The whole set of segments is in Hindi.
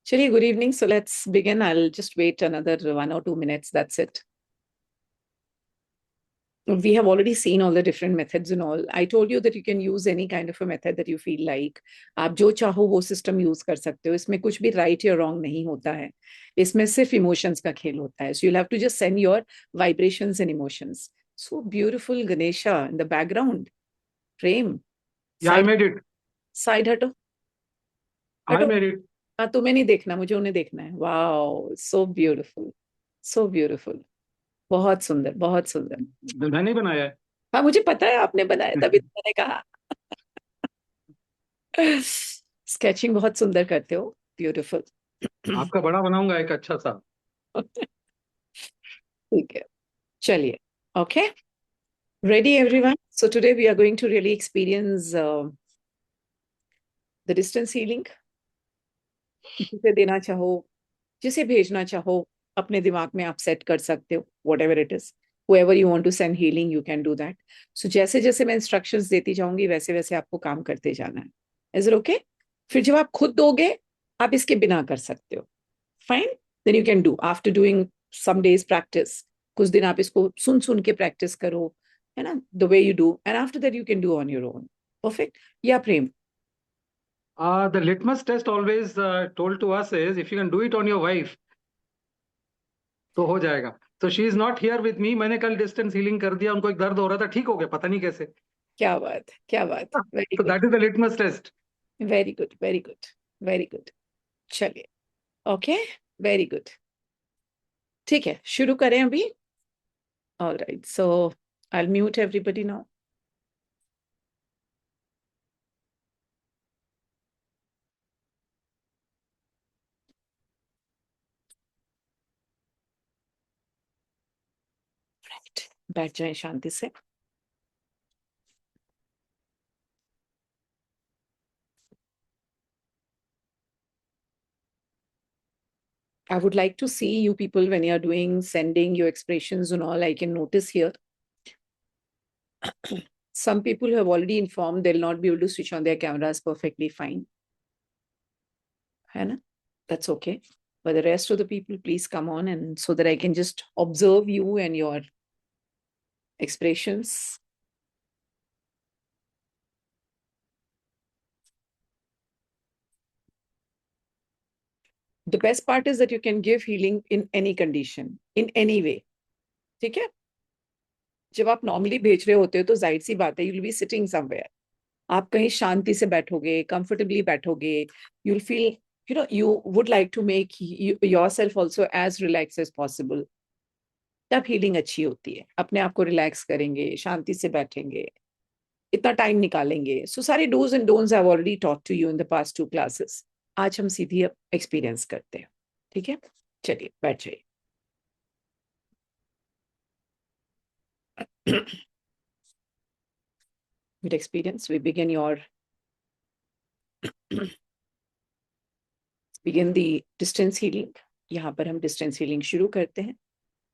Chali, good evening. So let's begin. I'll just wait another 1 or 2 minutes. That's it. We have already seen all the different methods and all. I told you that you can use any kind of a method that you feel like. आप जो चाहो वो सिस्टम यूज कर सकते हो. इसमें कुछ भी राइट या रॉन्ग नहीं होता है. इसमें सिर्फ इमोशंस का खेल होता है. So you'll have to just send your vibrations and emotions. So beautiful, Ganesha in the background. Prem. Yeah, I made it. Side हटो. I हटो. made it. हाँ, तुम्हें नहीं देखना, मुझे उन्हें देखना है. Wow, so beautiful, so beautiful. बहुत सुंदर, बहुत सुंदर. मैंने ही बनाया है. हाँ, मुझे पता है आपने बनाया, तभी तो मैंने कहा. स्केचिंग बहुत सुंदर करते हो. ब्यूटीफुल. आपका बड़ा बनाऊंगा एक अच्छा सा. ठीक है, चलिए. Okay, ready everyone? So today we are going to really experience the distance healing. जिसे देना चाहो, जिसे भेजना चाहो, अपने दिमाग में आप सेट कर सकते हो. whatever it is, whoever you want to send healing, you can do that. So जैसे जैसे मैं instructions देती जाऊंगी वैसे वैसे आपको काम करते जाना है. Is it okay? फिर जब आप खुद दोगे, आप इसके बिना कर सकते हो. Fine? Then you can do. After doing some days practice, कुछ दिन आप इसको सुन सुन के practice करो, है ना? The way you do, and after that you can do on your own. Perfect? Yeah, Prem. The litmus test always told to us is if you can do it on your wife, तो हो जाएगा. So she is not here with me. मैंने कल डिस्टेंस हीलिंग कर दिया. उनको एक दर्द हो रहा था, ठीक हो गया, पता नहीं कैसे. क्या बात है, क्या बात है. Very So good. that is the litmus test. Very good, very good, very good. चलिए. Okay, very good. ठीक है, शुरू करें अभी. ऑल राइट, सो आई म्यूट एवरीबडी नाउ. राइट, बैठ जाएं शांति से. I would like to see you people when you are doing sending your expressions and all. I can notice here some people who have already informed they'll not be able to switch on their cameras perfectly fine. Hannah, that's okay. But the rest of the people, please come on, and so that I can just observe you and your expressions. The best part is that you can give healing in any condition, in any way. ठीक है? जब आप नॉर्मली भेज रहे होते हो तो जाहिर सी बात है, you'll be sitting somewhere. आप कहीं शांति से बैठोगे, कंफर्टेबली बैठोगे. You'll feel, you would like to make yourself also as relaxed as possible. तब हीलिंग अच्छी होती है. अपने आप को रिलैक्स करेंगे, शांति से बैठेंगे, इतना टाइम निकालेंगे. सो सारे do's and don'ts I have already taught to you in the past 2 classes. आज हम सीधी एक्सपीरियंस करते हैं. ठीक है, चलिए बैठ जाइए. With experience, we begin the distance healing. यहाँ पर हम distance healing शुरू करते हैं.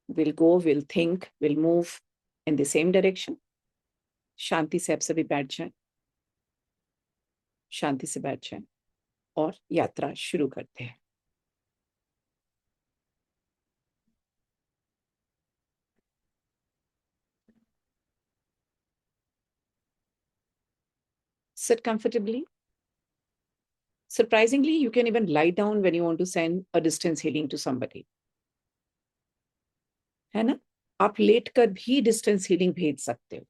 We'll go, we'll think, we'll move in the same direction. शांति से आप सभी बैठ जाएं. शांति से बैठ जाएं और यात्रा शुरू करते हैं. Sit comfortably. Surprisingly, you can even lie down when you want to send a distance healing to somebody. है ना? आप लेट कर भी distance healing भेज सकते हो.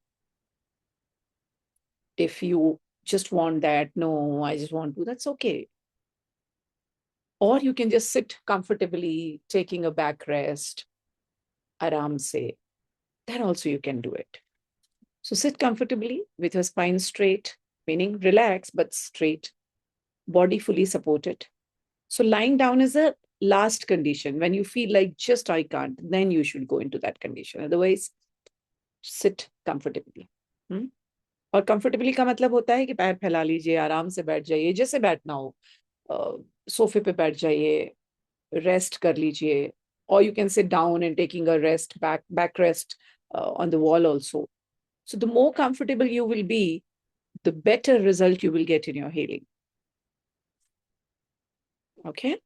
If you just want that, no, I just want to, that's okay. Or you can just sit comfortably, taking a back rest, आराम से. That also you can do it. So sit comfortably with your spine straight, meaning relax but straight, body fully supported. So lying down is a last condition. When you feel like just I can't, then you should go into that condition. Otherwise, sit comfortably. और कंफर्टेबली का मतलब होता है कि पैर फैला लीजिए, आराम से बैठ जाइए, जैसे बैठना हो. सोफे पे बैठ जाइए, रेस्ट कर लीजिए. or you can sit down and taking a rest, back rest on the wall also. So the more comfortable you will be, the better result you will get in your healing. Okay?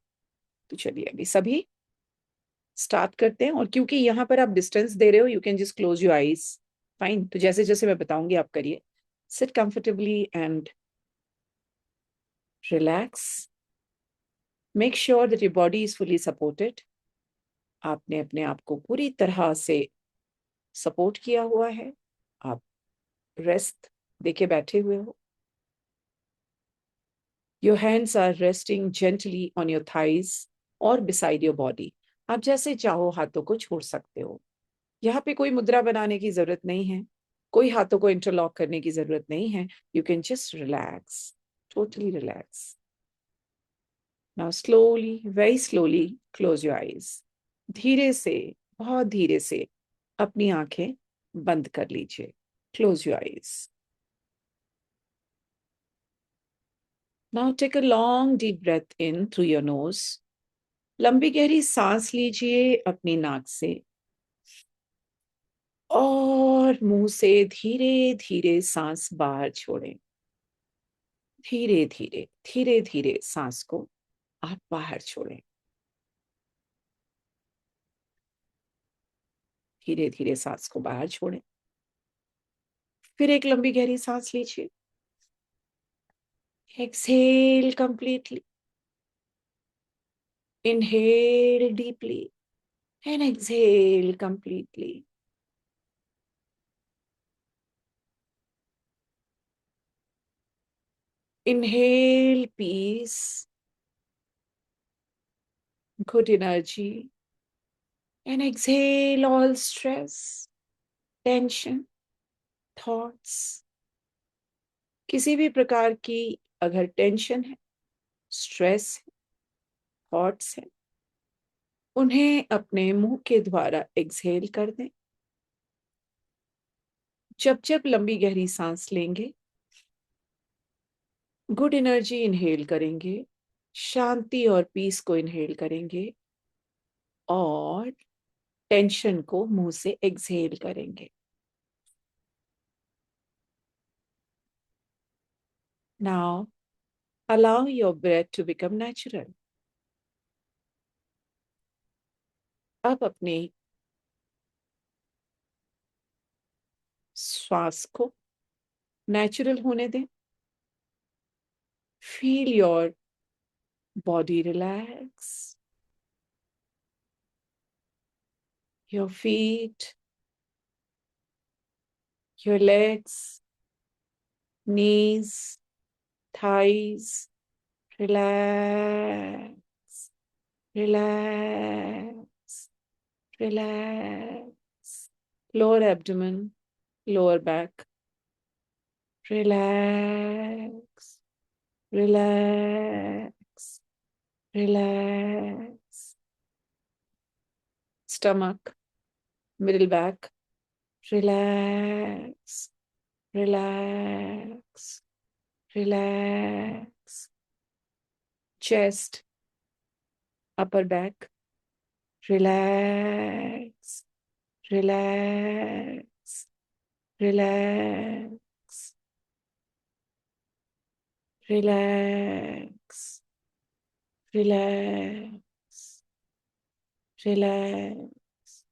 तो चलिए अभी सभी स्टार्ट करते हैं, और क्योंकि यहाँ पर आप डिस्टेंस दे रहे हो, you can just close your eyes. Fine, तो जैसे जैसे मैं बताऊंगी आप करिए। Seat comfortably and relax. Make sure that your body is fully supported. आपने अपने आप को पूरी तरह से सपोर्ट किया हुआ है। आप रेस्ट देके बैठे हुए हो। Your hands are resting gently on your thighs और बिसाइड योर बॉडी। आप जैसे चाहो हाथों को छोड़ सकते हो। यहाँ पे कोई मुद्रा बनाने की जरूरत नहीं है, कोई हाथों को इंटरलॉक करने की जरूरत नहीं है। You can just relax, totally relax. Now slowly, very slowly close your eyes. धीरे से, बहुत धीरे से अपनी आंखें बंद कर लीजिए। Close your eyes. Now take a long deep breath in through your nose. लंबी गहरी सांस लीजिए अपनी नाक से, और मुंह से धीरे धीरे सांस बाहर छोड़ें। धीरे धीरे, धीरे धीरे सांस को आप बाहर छोड़ें। धीरे धीरे सांस को बाहर छोड़ें। फिर एक लंबी गहरी सांस लीजिए। Exhale completely. Inhale deeply and exhale completely. Inhale peace, good energy, and exhale all stress, tension, thoughts. किसी भी प्रकार की अगर टेंशन है, स्ट्रेस है, थॉट्स है, उन्हें अपने मुंह के द्वारा एक्सहेल कर दें। जब जब लंबी गहरी सांस लेंगे, गुड एनर्जी इनहेल करेंगे, शांति और पीस को इनहेल करेंगे, और टेंशन को मुंह से एक्सहेल करेंगे। Now allow your breath to become natural. अब अपने श्वास को नेचुरल होने दें। Feel your body relax, your feet, your legs, knees, thighs. Relax, relax, relax. Lower abdomen, lower back. Relax, relax, relax. Stomach, middle back. Relax, relax, relax. Chest, upper back. Relax, relax, relax, relax, relax, relax.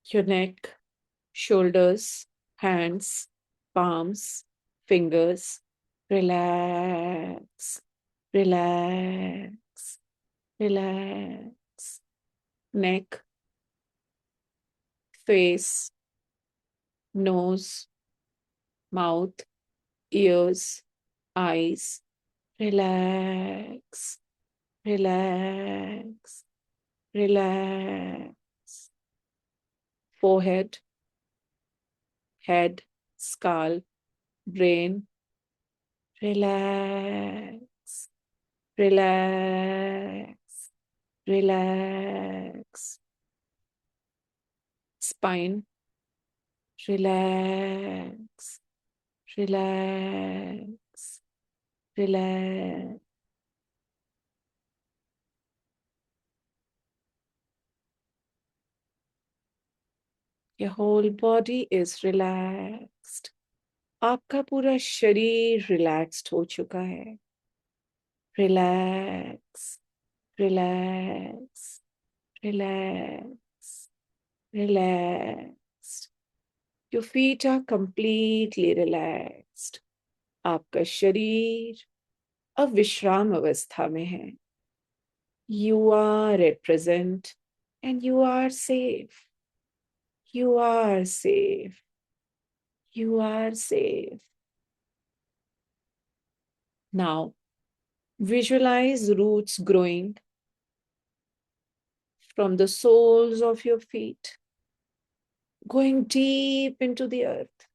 Your neck, shoulders, hands, palms, fingers. Relax, relax, relax. Neck, face, nose, mouth, ears, eyes. Relax, relax, relax. Forehead, head, skull, brain. Relax, relax, relax. Spine, relax, relax, relax. Your whole body is relaxed. आपका पूरा शरीर रिलैक्स्ड हो चुका है. Relax, relax, relax, relax. Your feet are completely relaxed. आपका शरीर अब विश्राम अवस्था में है. You are at present and you are safe. You are safe. You are safe. Now, visualize roots growing from the soles of your feet, going deep into the earth.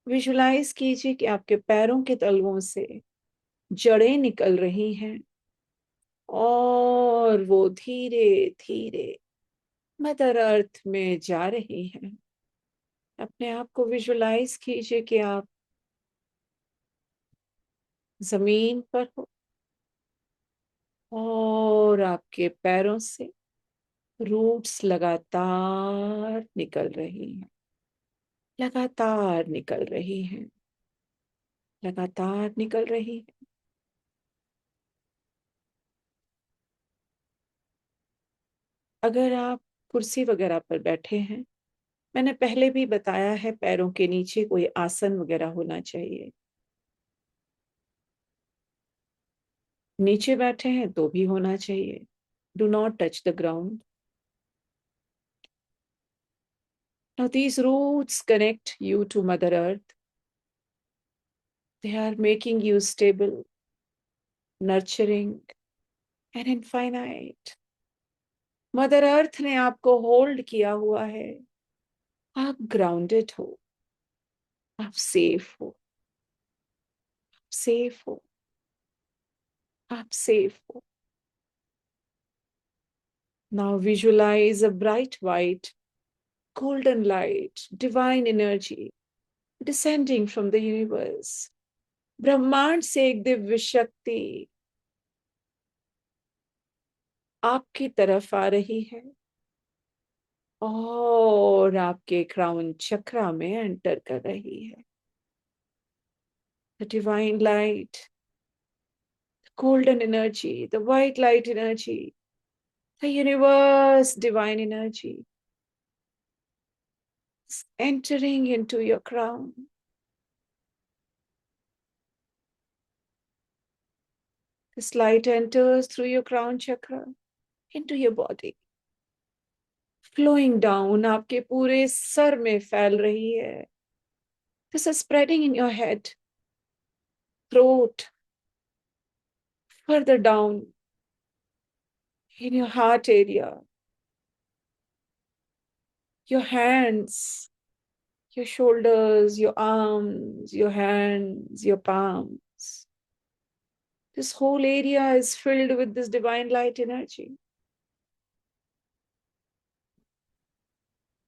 Visualize कीजिए कि आपके पैरों के तलवों से जड़ें निकल रही हैं और वो धीरे धीरे मदर अर्थ में जा रही हैं. अपने आप को विजुलाइज कीजिए कि आप जमीन पर हो और आपके पैरों से रूट्स लगातार निकल रही हैं, लगातार निकल रही हैं, लगातार निकल रही हैं. अगर आप कुर्सी वगैरह पर बैठे हैं, मैंने पहले भी बताया है पैरों के नीचे कोई आसन वगैरह होना चाहिए. नीचे बैठे हैं तो भी होना चाहिए. Do not touch the ground. Now these roots connect you to Mother Earth. They are making you stable, nurturing, and infinite. Mother earth ने आपको होल्ड किया हुआ है. आप ग्राउंडेड हो, आप सेफ हो, सेफ हो, आप सेफ हो. Now visualize a bright white, golden light, divine energy descending from the universe. ब्रह्मांड से एक दिव्य शक्ति आपकी तरफ आ रही है और आपके क्राउन चक्रा में एंटर कर रही है. The divine light, the golden energy, the white light energy, the universe divine energy is entering into your crown. This light enters through your crown chakra into your body, flowing down आपके पूरे सर में फैल रही है. This is spreading in your head, throat, further down in your heart area, your hands, your shoulders, your arms, your hands, your palms. This whole area is filled with this divine light energy.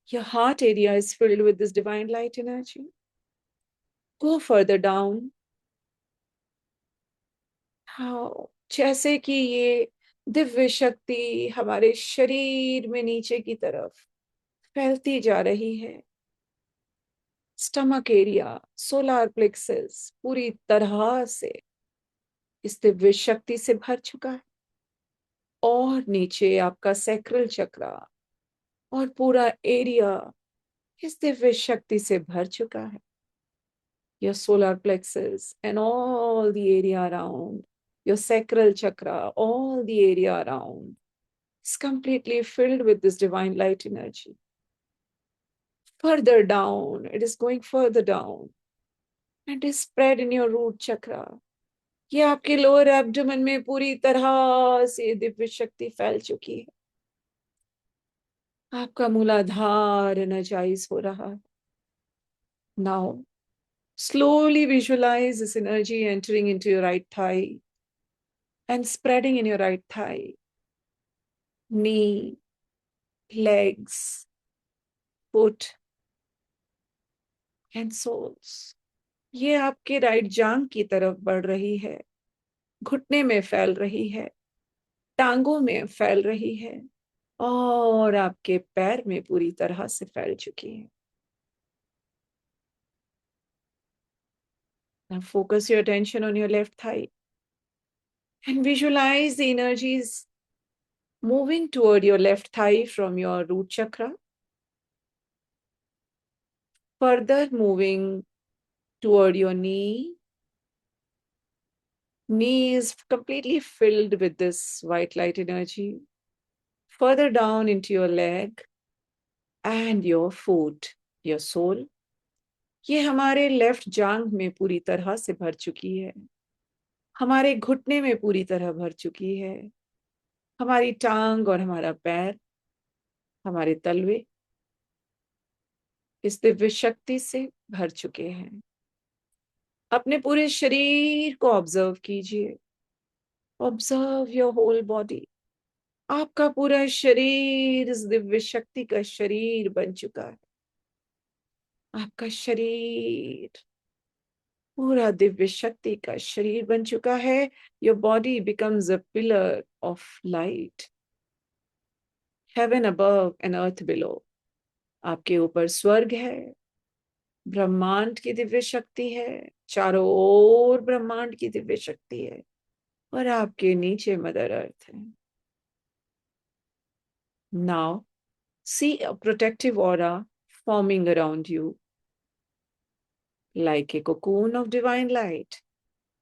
Your heart area is filled with this divine light energy. Go further down. How? जैसे कि ये दिव्य शक्ति हमारे शरीर में नीचे की तरफ फैलती जा रही है. स्टमक एरिया, सोलर प्लेक्सस पूरी तरह से इस दिव्य शक्ति से भर चुका है. और नीचे आपका सैक्रल चक्रा और पूरा एरिया इस दिव्य शक्ति से भर चुका है. Your solar plexus and all the area around, your sacral chakra, all the area around is completely filled with this divine light energy. Further down, it is going further down and is spread in your root chakra. ये आपके लोअर एब्डोमेन में पूरी तरह से दिव्य शक्ति फैल चुकी है. आपका मूलाधार एनर्जाइज हो रहा है. Now, slowly visualize this energy entering into your right thigh and spreading in your right thigh, knee, legs, foot, and soles. ये आपके राइट जांग की तरफ बढ़ रही है, घुटने में फैल रही है, टांगों में फैल रही है और आपके पैर में पूरी तरह से फैल चुकी है. Now focus your attention on your left thigh and visualize the energies moving toward your left thigh from your root chakra, further moving toward your knee. Knee is completely filled with this white light energy. Further down into your leg and your foot, your sole. ये हमारे लेफ्ट जांघ में पूरी तरह से भर चुकी है, हमारे घुटने में पूरी तरह भर चुकी है, हमारी टांग और हमारा पैर, हमारे तलवे इस दिव्य शक्ति से भर चुके हैं। अपने पूरे शरीर को ऑब्जर्व कीजिए। Observe your whole body. आपका पूरा शरीर इस दिव्य शक्ति का शरीर बन चुका है। आपका शरीर पूरा दिव्य शक्ति का शरीर बन चुका है। Your body becomes a pillar of light, heaven above and earth below. आपके ऊपर स्वर्ग है, ब्रह्मांड की दिव्य शक्ति है, चारों ओर ब्रह्मांड की दिव्य शक्ति है, और आपके नीचे मदर अर्थ है। Now see a protective aura forming around you like a cocoon of divine light.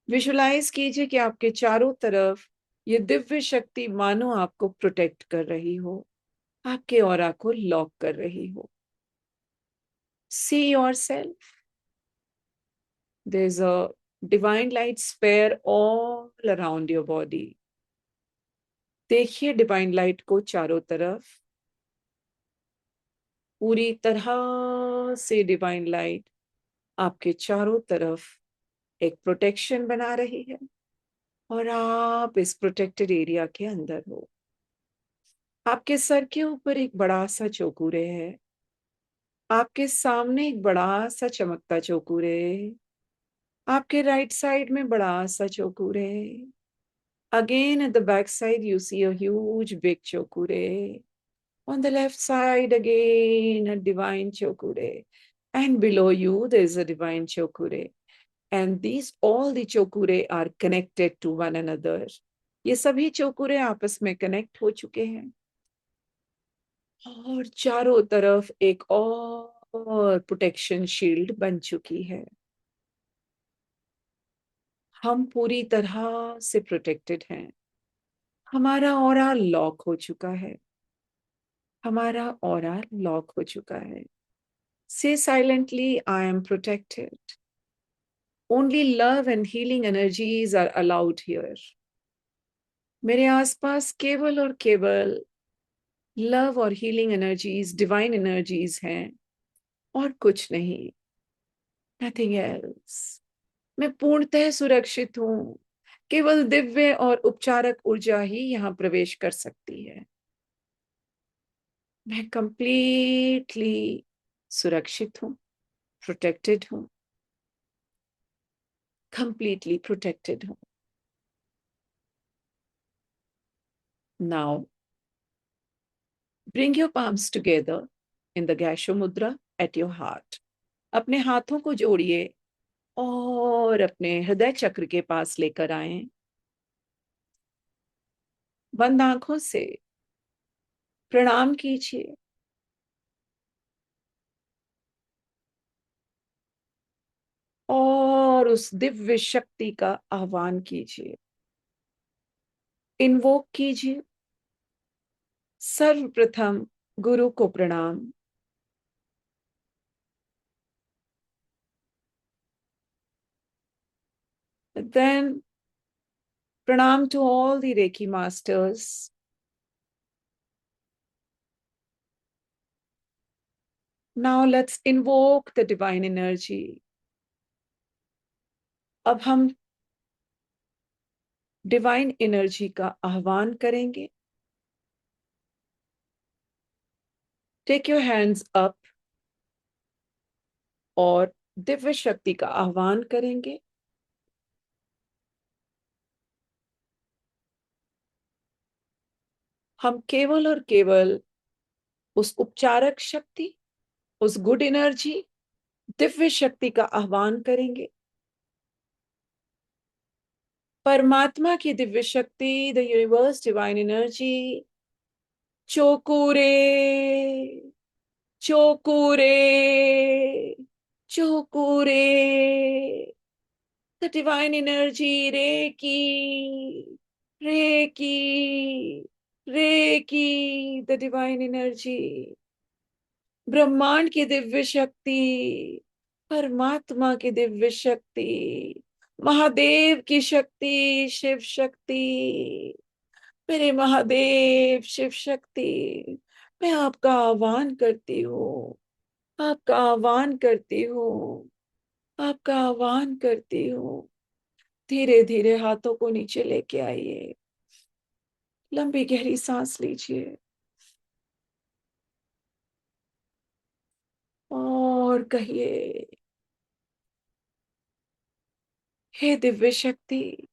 Visualise कीजिए कि आपके चारों तरफ ये दिव्य शक्ति मानो आपको प्रोटेक्ट कर रही हो, आपके ऑरा को लॉक कर रही हो। See yourself. There's a divine light sphere all around your body. देखिए डिवाइन लाइट को चारों तरफ। पूरी तरह से डिवाइन लाइट आपके चारों तरफ एक प्रोटेक्शन बना रही है, और आप इस प्रोटेक्टेड एरिया के अंदर हो। आपके सर के ऊपर एक बड़ा सा चौकूरे है, आपके सामने एक बड़ा सा चमकता चौकूरे, आपके राइट साइड में बड़ा सा Chokurei. Again at the back side you see a huge big Chokurei. On the left side again a divine chokure, and below you there is a divine chokure, and these all the chokure are connected to one another. ये सभी चौकुरे आपस में कनेक्ट हो चुके हैं, और चारों तरफ एक और प्रोटेक्शन शील्ड बन चुकी है। हम पूरी तरह से प्रोटेक्टेड हैं। हमारा ऑरा लॉक हो चुका है, हमारा ऑरा लॉक हो चुका है। Say silently, I am protected. Only love and healing energies are allowed here. मेरे आसपास केवल और केवल लव और हीलिंग एनर्जीज, डिवाइन एनर्जीज हैं, और कुछ नहीं। Nothing else. मैं पूर्णतः सुरक्षित हूं। केवल दिव्य और उपचारक ऊर्जा ही यहां प्रवेश कर सकती है। मैं कंप्लीटली सुरक्षित हूं, प्रोटेक्टेड हूं, कंप्लीटली प्रोटेक्टेड हूं। Now bring your palms together in the Gasho Mudra at your heart. अपने हाथों को जोड़िए और अपने हृदय चक्र के पास लेकर आए। बंद आंखों से प्रणाम कीजिए। और उस दिव्य शक्ति का आह्वान कीजिए, इन्वोक कीजिए। सर्वप्रथम गुरु को प्रणाम, then pranam to all the Reiki masters. Now let's invoke the divine energy. अब हम डिवाइन एनर्जी का आह्वान करेंगे। टेक योर हैंड्स अप और दिव्य शक्ति का आह्वान करेंगे। हम केवल और केवल उस उपचारक शक्ति, उस गुड एनर्जी, दिव्य शक्ति का आह्वान करेंगे परमात्मा की दिव्य शक्ति, the universe divine energy, Chokurei Chokurei Chokurei, the divine energy, Reiki Reiki Reiki, the divine energy, ब्रह्मांड की दिव्य शक्ति, परमात्मा की दिव्य शक्ति, महादेव की शक्ति, शिव शक्ति, मेरे महादेव शिव शक्ति, मैं आपका आह्वान करती हूँ, आपका आह्वान करती हूँ, आपका आह्वान करती हूँ। धीरे धीरे हाथों को नीचे लेके आइए, लंबी गहरी सांस लीजिए और कहिए, हे दिव्य शक्ति,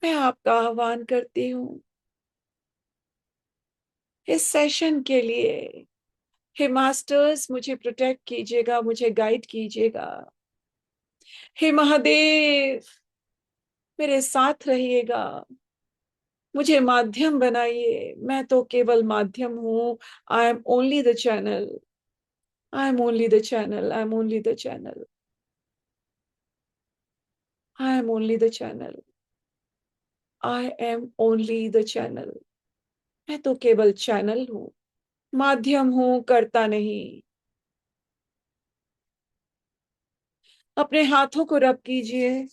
मैं आपका आह्वान करती हूँ इस सेशन के लिए। हे मास्टर्स, मुझे प्रोटेक्ट कीजिएगा, मुझे गाइड कीजिएगा। हे महादेव, मेरे साथ रहिएगा, मुझे माध्यम बनाइए। मैं तो केवल माध्यम हूँ। आई am only the channel, I am only the channel, I am only the channel, I am only the channel, I am only the channel. मैं तो केवल चैनल हूँ, माध्यम हूँ, करता नहीं। अपने हाथों को रब कीजिए,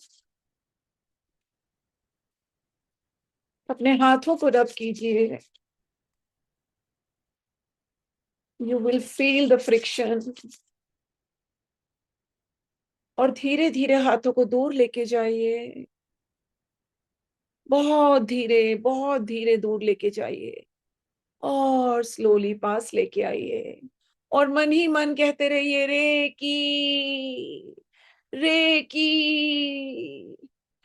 अपने हाथों को रब कीजिए। You will feel the friction. और धीरे धीरे हाथों को दूर लेके जाइए, बहुत धीरे दूर लेके जाइए और स्लोली पास लेके आइए। और मन ही मन कहते रहिए, Reiki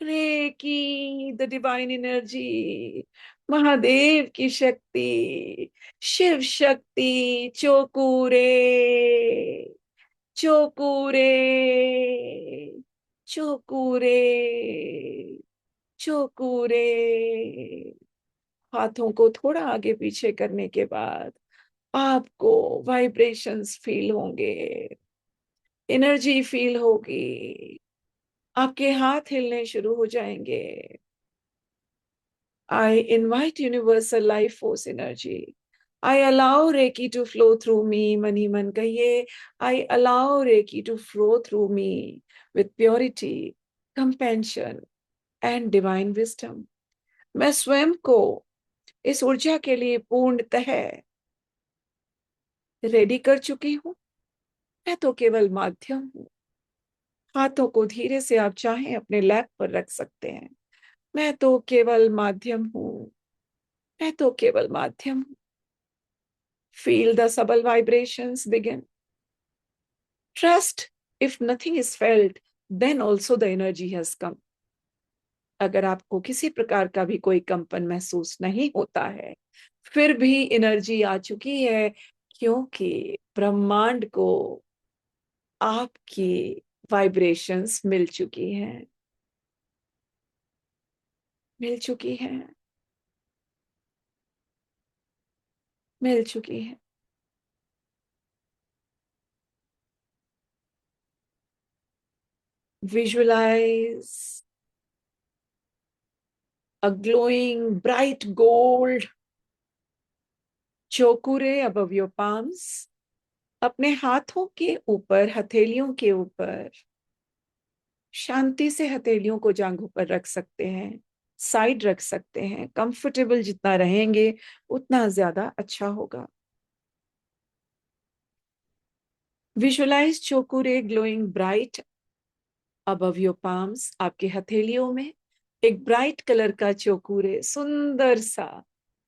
Reiki, the divine energy, Mahadev की शक्ति, शिव शक्ति, चोकुरे चोकुरे चोकुरे चोकुरे। हाथों को थोड़ा आगे पीछे करने के बाद आपको वाइब्रेशंस फील होंगे, एनर्जी फील होगी, आपके हाथ हिलने शुरू हो जाएंगे। I invite universal life force energy. I allow Reiki to flow through me. मन ही मन कहिए, I allow Reiki to flow through me with purity, compassion and divine wisdom. मैं स्वयं को इस ऊर्जा के लिए पूर्णतः रेडी कर चुकी हूँ। मैं तो केवल माध्यम हूँ। हाथों को धीरे से आप चाहें अपने लैप पर रख सकते हैं। मैं तो केवल माध्यम हूँ, मैं तो केवल माध्यम हूँ। Feel the subtle vibrations begin. Trust, if nothing is felt, then also the energy has come. अगर आपको किसी प्रकार का भी कोई कंपन महसूस नहीं होता है, फिर भी एनर्जी आ चुकी है, क्योंकि ब्रह्मांड को आपकी वाइब्रेशंस मिल चुकी हैं, मिल चुकी हैं, मिल चुकी हैं। Visualize a glowing bright gold chokure above your palms. अपने हाथों के ऊपर, हथेलियों के ऊपर शांति से हथेलियों को जांघों पर रख सकते हैं, साइड रख सकते हैं। कंफर्टेबल जितना रहेंगे उतना ज्यादा अच्छा होगा। Visualise Chokurei glowing bright above your palms. आपके हथेलियों में एक ब्राइट कलर का चोकुरे, सुंदर सा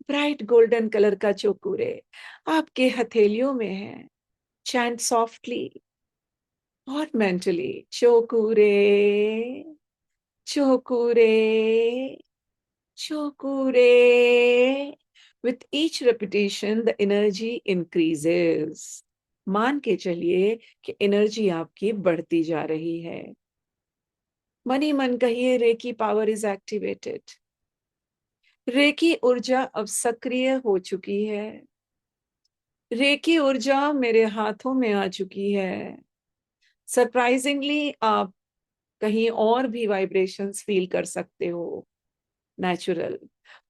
ब्राइट गोल्डन कलर का चोकुरे आपके हथेलियों में है। चैंट सॉफ्टली और mentally, चोकुरे Chokurei चोकुरे। With each repetition, the energy increases. मान के चलिए कि एनर्जी आपकी बढ़ती जा रही है। मन ही मन कहिए, Reiki power is activated. Reiki ऊर्जा अब सक्रिय हो चुकी है। रेकी ऊर्जा मेरे हाथों में आ चुकी है। सरप्राइजिंगली आप कहीं और भी वाइब्रेशंस फील कर सकते हो, नेचुरल।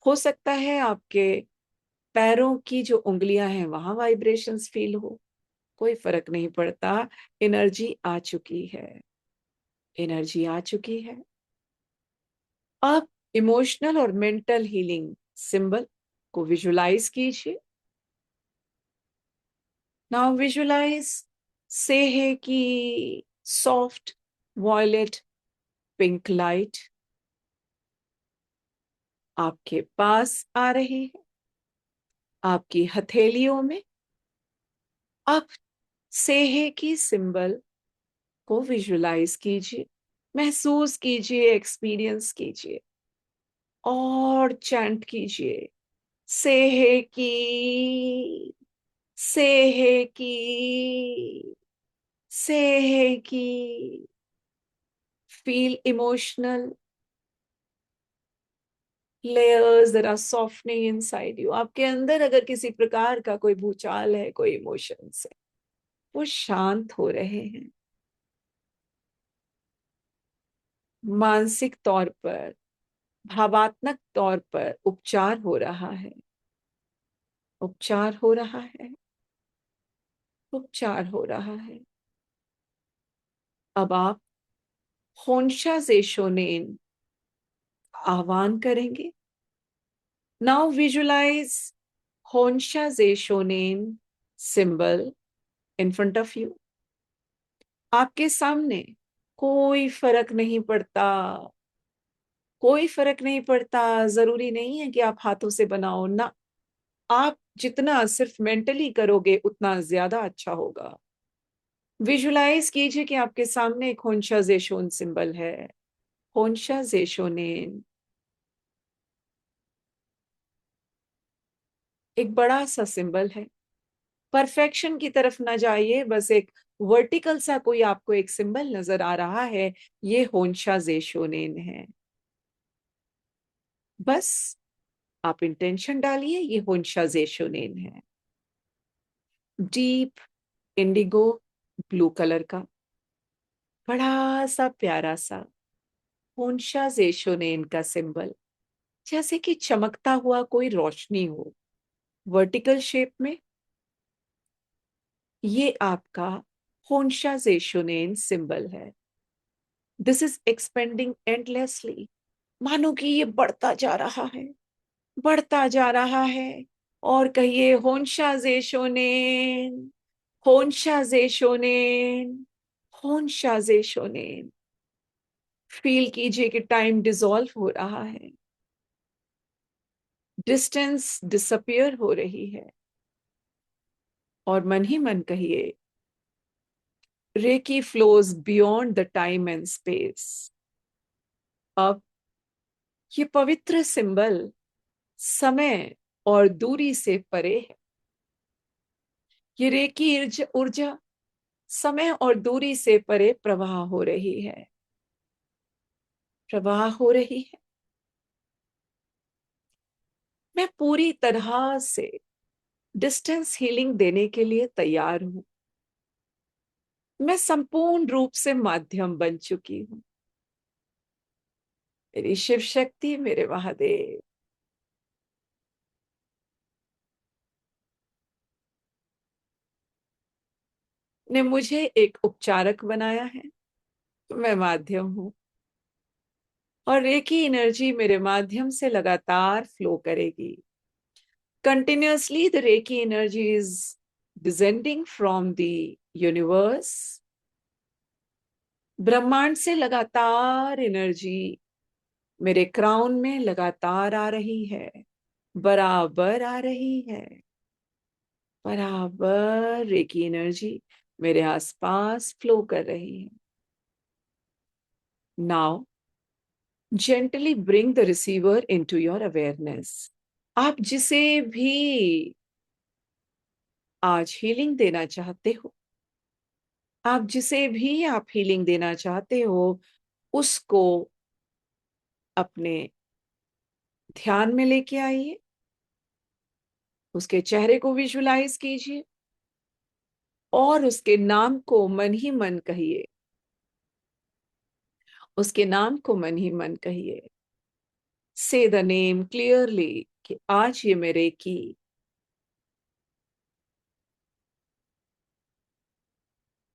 हो सकता है आपके पैरों की जो उंगलियां हैं वहां वाइब्रेशंस फील हो, कोई फर्क नहीं पड़ता। एनर्जी आ चुकी है, एनर्जी आ चुकी है। आप इमोशनल और मेंटल हीलिंग सिंबल को विजुलाइज कीजिए। नाउ विजुलाइज से है कि सॉफ्ट वॉयलेट पिंक लाइट आपके पास आ रही है, आपकी हथेलियों में। आप सेहे की सिंबल को विजुलाइज कीजिए, महसूस कीजिए, एक्सपीरियंस कीजिए और चैंट कीजिए, सेहे की, सेहे की, सेहे की। Feel emotional layers that are softening inside you। आपके अंदर अगर किसी प्रकार का कोई भूचाल है, कोई इमोशंस है, वो शांत हो रहे हैं। मानसिक तौर पर, भावात्मक तौर पर उपचार हो रहा है, उपचार हो रहा है, उपचार हो रहा है। अब आप होंशा जेशोनेन आह्वान करेंगे। Now visualise Honsha Zeshonen symbol in front of you. आपके सामने कोई फर्क नहीं पड़ता, कोई फर्क नहीं पड़ता। जरूरी नहीं है कि आप हाथों से बनाओ ना, आप जितना सिर्फ मेंटली करोगे उतना ज्यादा अच्छा होगा। विजुलाइज कीजिए कि आपके सामने एक होंशा जेशोन सिंबल है, होंशा जेशोनेन। एक बड़ा सा सिंबल है। परफेक्शन की तरफ ना जाइए, बस एक वर्टिकल सा कोई आपको एक सिंबल नजर आ रहा है, ये होंशा जेशोनेन है। बस आप इंटेंशन डालिए, ये होंशा जेशोनेन है। डीप इंडिगो ब्लू कलर का बड़ा सा प्यारा सा होंशा जेशोनेन का सिंबल, जैसे कि चमकता हुआ कोई रोशनी हो, वर्टिकल शेप में। ये आपका होंशा जेशोनेन सिंबल है। This is expanding endlessly. मानो कि ये बढ़ता जा रहा है, बढ़ता जा रहा है। और कहिए होंशा जेशोनेन, होंशा जेशोनेन, होंशा जेशोनेन। फील कीजिए कि टाइम डिसॉल्व हो रहा है, डिस्टेंस डिसअपियर हो रही है। और मन ही मन कहिए, Reiki flows beyond the time and space. अब ये पवित्र सिंबल समय और दूरी से परे है। ये रेकी ऊर्जा समय और दूरी से परे प्रवाह हो रही है, प्रवाह हो रही है। मैं पूरी तरह से डिस्टेंस हीलिंग देने के लिए तैयार हूं। मैं संपूर्ण रूप से माध्यम बन चुकी हूं। मेरी शिव शक्ति, मेरे महादेव ने मुझे एक उपचारक बनाया है, तो मैं माध्यम हूं। और रेकी एनर्जी मेरे माध्यम से लगातार फ्लो करेगी। Continuously the Reiki energy is descending from the universe. ब्रह्मांड से लगातार एनर्जी मेरे क्राउन में लगातार आ रही है, बराबर आ रही है, बराबर रेकी एनर्जी मेरे आसपास फ्लो कर रही है। Now gently bring the receiver into your awareness. आप जिसे भी आज हीलिंग देना चाहते हो, आप जिसे भी आप हीलिंग देना चाहते हो, उसको अपने ध्यान में लेके आइए, उसके चेहरे को विजुलाइज कीजिए और उसके नाम को मन ही मन कहिए, उसके नाम को मन ही मन कहिए। से द नेम क्लियरली कि आज ये मेरे की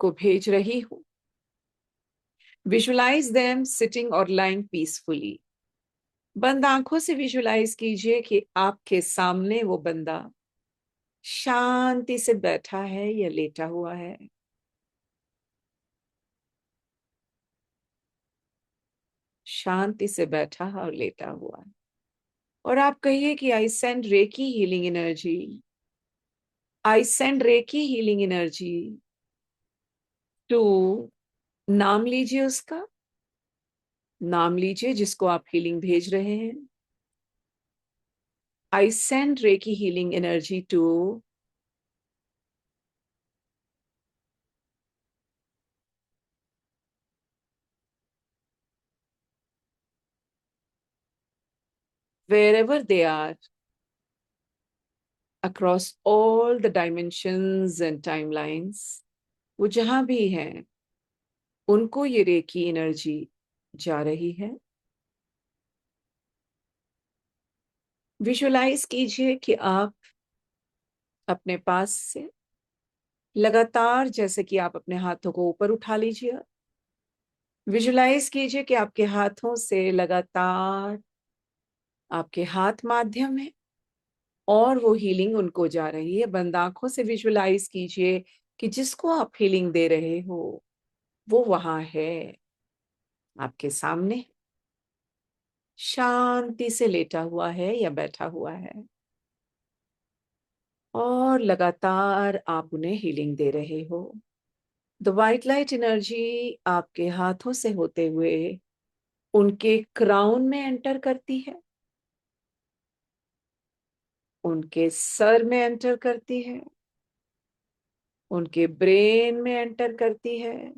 को भेज रही हूं। विजुलाइज देम सिटिंग और लाइंग पीसफुली। बंद आंखों से विजुलाइज कीजिए कि आपके सामने वो बंदा शांति से बैठा है या लेटा हुआ है। शांति से बैठा और लेटा हुआ है। और आप कहिए कि I send Reiki healing energy, I send Reiki healing energy to, नाम लीजिए उसका, नाम लीजिए जिसको आप हीलिंग भेज रहे हैं। I send Reiki healing energy to wherever they are across all the dimensions and timelines। वो जहां भी हैं उनको ये रेकी एनर्जी जा रही है। विजुलाइज कीजिए कि आप अपने पास से लगातार, जैसे कि आप अपने हाथों को ऊपर उठा लीजिए, विजुलाइज कीजिए कि आपके हाथों से लगातार आपके हाथ माध्यम है और वो हीलिंग उनको जा रही है। बंद आंखों से विजुलाइज कीजिए कि जिसको आप हीलिंग दे रहे हो वो वहां है, आपके सामने शांति से लेटा हुआ है या बैठा हुआ है और लगातार आप उन्हें हीलिंग दे रहे हो। द वाइट लाइट एनर्जी आपके हाथों से होते हुए उनके क्राउन में एंटर करती है, उनके सर में एंटर करती है, उनके ब्रेन में एंटर करती है,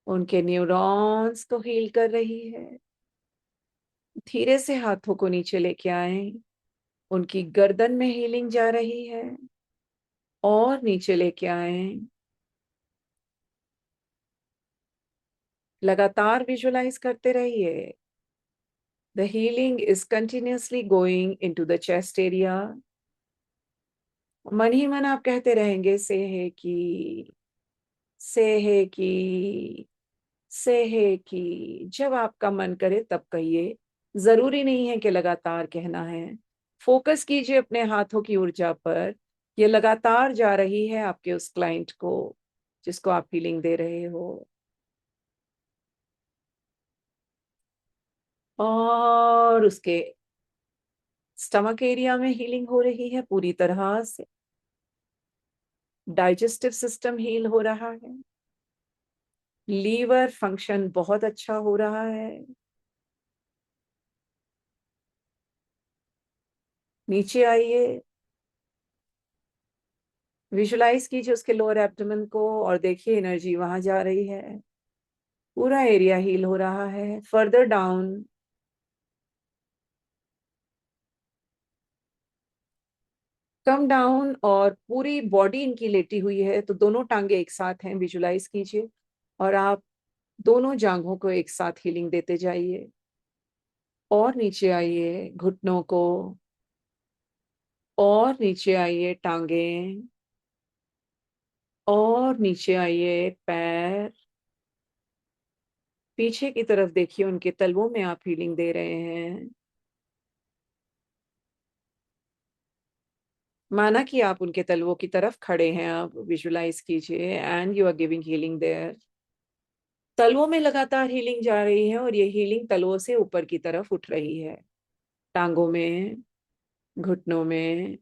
उनके न्यूरॉन्स को हील कर रही है। धीरे से हाथों को नीचे लेके आए, उनकी गर्दन में हीलिंग जा रही है और नीचे लेके आए। लगातार विजुलाइज करते रहिए। The healing is continuously going into the chest area. मन ही मन आप कहते रहेंगे सेहे की सेहे की। जब आपका मन करे तब कहिए, जरूरी नहीं है कि लगातार कहना है। फोकस कीजिए अपने हाथों की ऊर्जा पर। ये लगातार जा रही है आपके उस क्लाइंट को जिसको आप फीलिंग दे रहे हो और उसके स्टमक एरिया में हीलिंग हो रही है पूरी तरह से। डाइजेस्टिव सिस्टम हील हो रहा है, लीवर फंक्शन बहुत अच्छा हो रहा है। नीचे आइए, विजुलाइज कीजिए उसके लोअर एब्डोमेन को और देखिए एनर्जी वहां जा रही है। पूरा एरिया हील हो रहा है। फर्दर डाउन, कम डाउन और पूरी बॉडी इनकी लेटी हुई है तो दोनों टांगे एक साथ हैं। विजुलाइज कीजिए और आप दोनों जांघों को एक साथ हीलिंग देते जाइए और नीचे आइए घुटनों को, और नीचे आइए टांगे, और नीचे आइए पैर। पीछे की तरफ देखिए, उनके तलवों में आप हीलिंग दे रहे हैं। माना कि आप उनके तलवों की तरफ खड़े हैं। आप विजुलाइज कीजिए and you are giving healing there. तलवों में लगातार हीलिंग जा रही है और ये हीलिंग तलवों से ऊपर की तरफ उठ रही है। टांगों में, घुटनों में,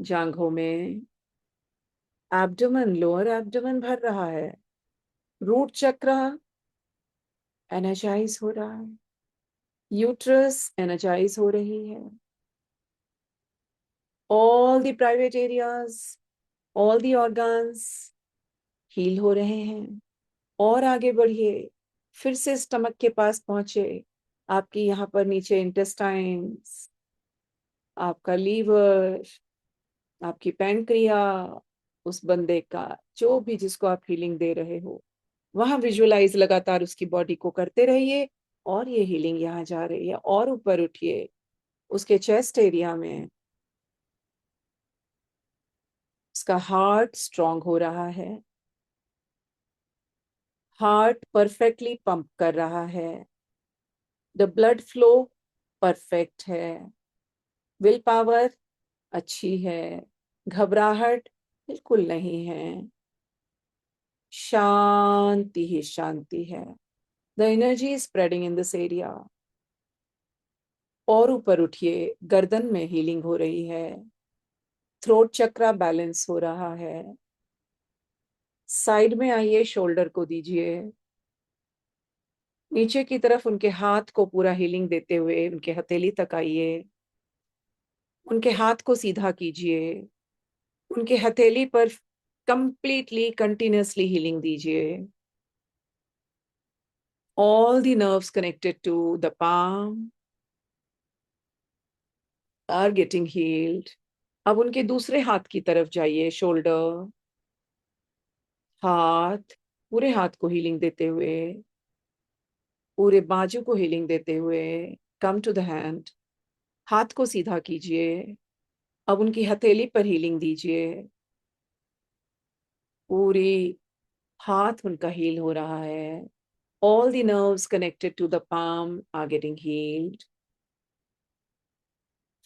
जांघों में। एब्डोमेन, लोअर एब्डोमेन भर रहा है। रूट चक्र एनर्जाइज हो रहा है। यूट्रस एनर्जाइज हो रही है। All the private areas, all the organs heal हो रहे हैं। और आगे बढ़िए, फिर से स्टमक के पास पहुंचे, आपकी यहाँ पर नीचे इंटेस्टाइन्स, आपका लीवर, आपकी पैंक्रिया, उस बंदे का जो भी जिसको आप हीलिंग दे रहे हो, वहां विजुअलाइज लगातार उसकी बॉडी को करते रहिए और ये हीलिंग यहाँ जा रही है। और ऊपर उठिए उसके चेस्ट एरिया में, उसका हार्ट स्ट्रांग हो रहा है, हार्ट परफेक्टली पंप कर रहा है, द ब्लड फ्लो परफेक्ट है, विल पावर अच्छी है, घबराहट बिल्कुल नहीं है, शांति ही शांति है। The energy is spreading in this area. और ऊपर उठिए, गर्दन में हीलिंग हो रही है, थ्रोट चक्रा बैलेंस हो रहा है। साइड में आइए, शोल्डर को दीजिए, नीचे की तरफ उनके हाथ को पूरा हीलिंग देते हुए उनके हथेली तक आइए, उनके हाथ को सीधा कीजिए, उनके हथेली पर कंप्लीटली कंटिन्यूअसली हीलिंग दीजिए। All the nerves connected to the palm are getting healed. अब उनके दूसरे हाथ की तरफ जाइए, शोल्डर, हाथ, पूरे हाथ को हीलिंग देते हुए, पूरे बाजू को हीलिंग देते हुए। कम टू द हैंड, हाथ को सीधा कीजिए, अब उनकी हथेली पर हीलिंग दीजिए, पूरी हाथ उनका हील हो रहा है। All the nerves connected to the palm are getting healed.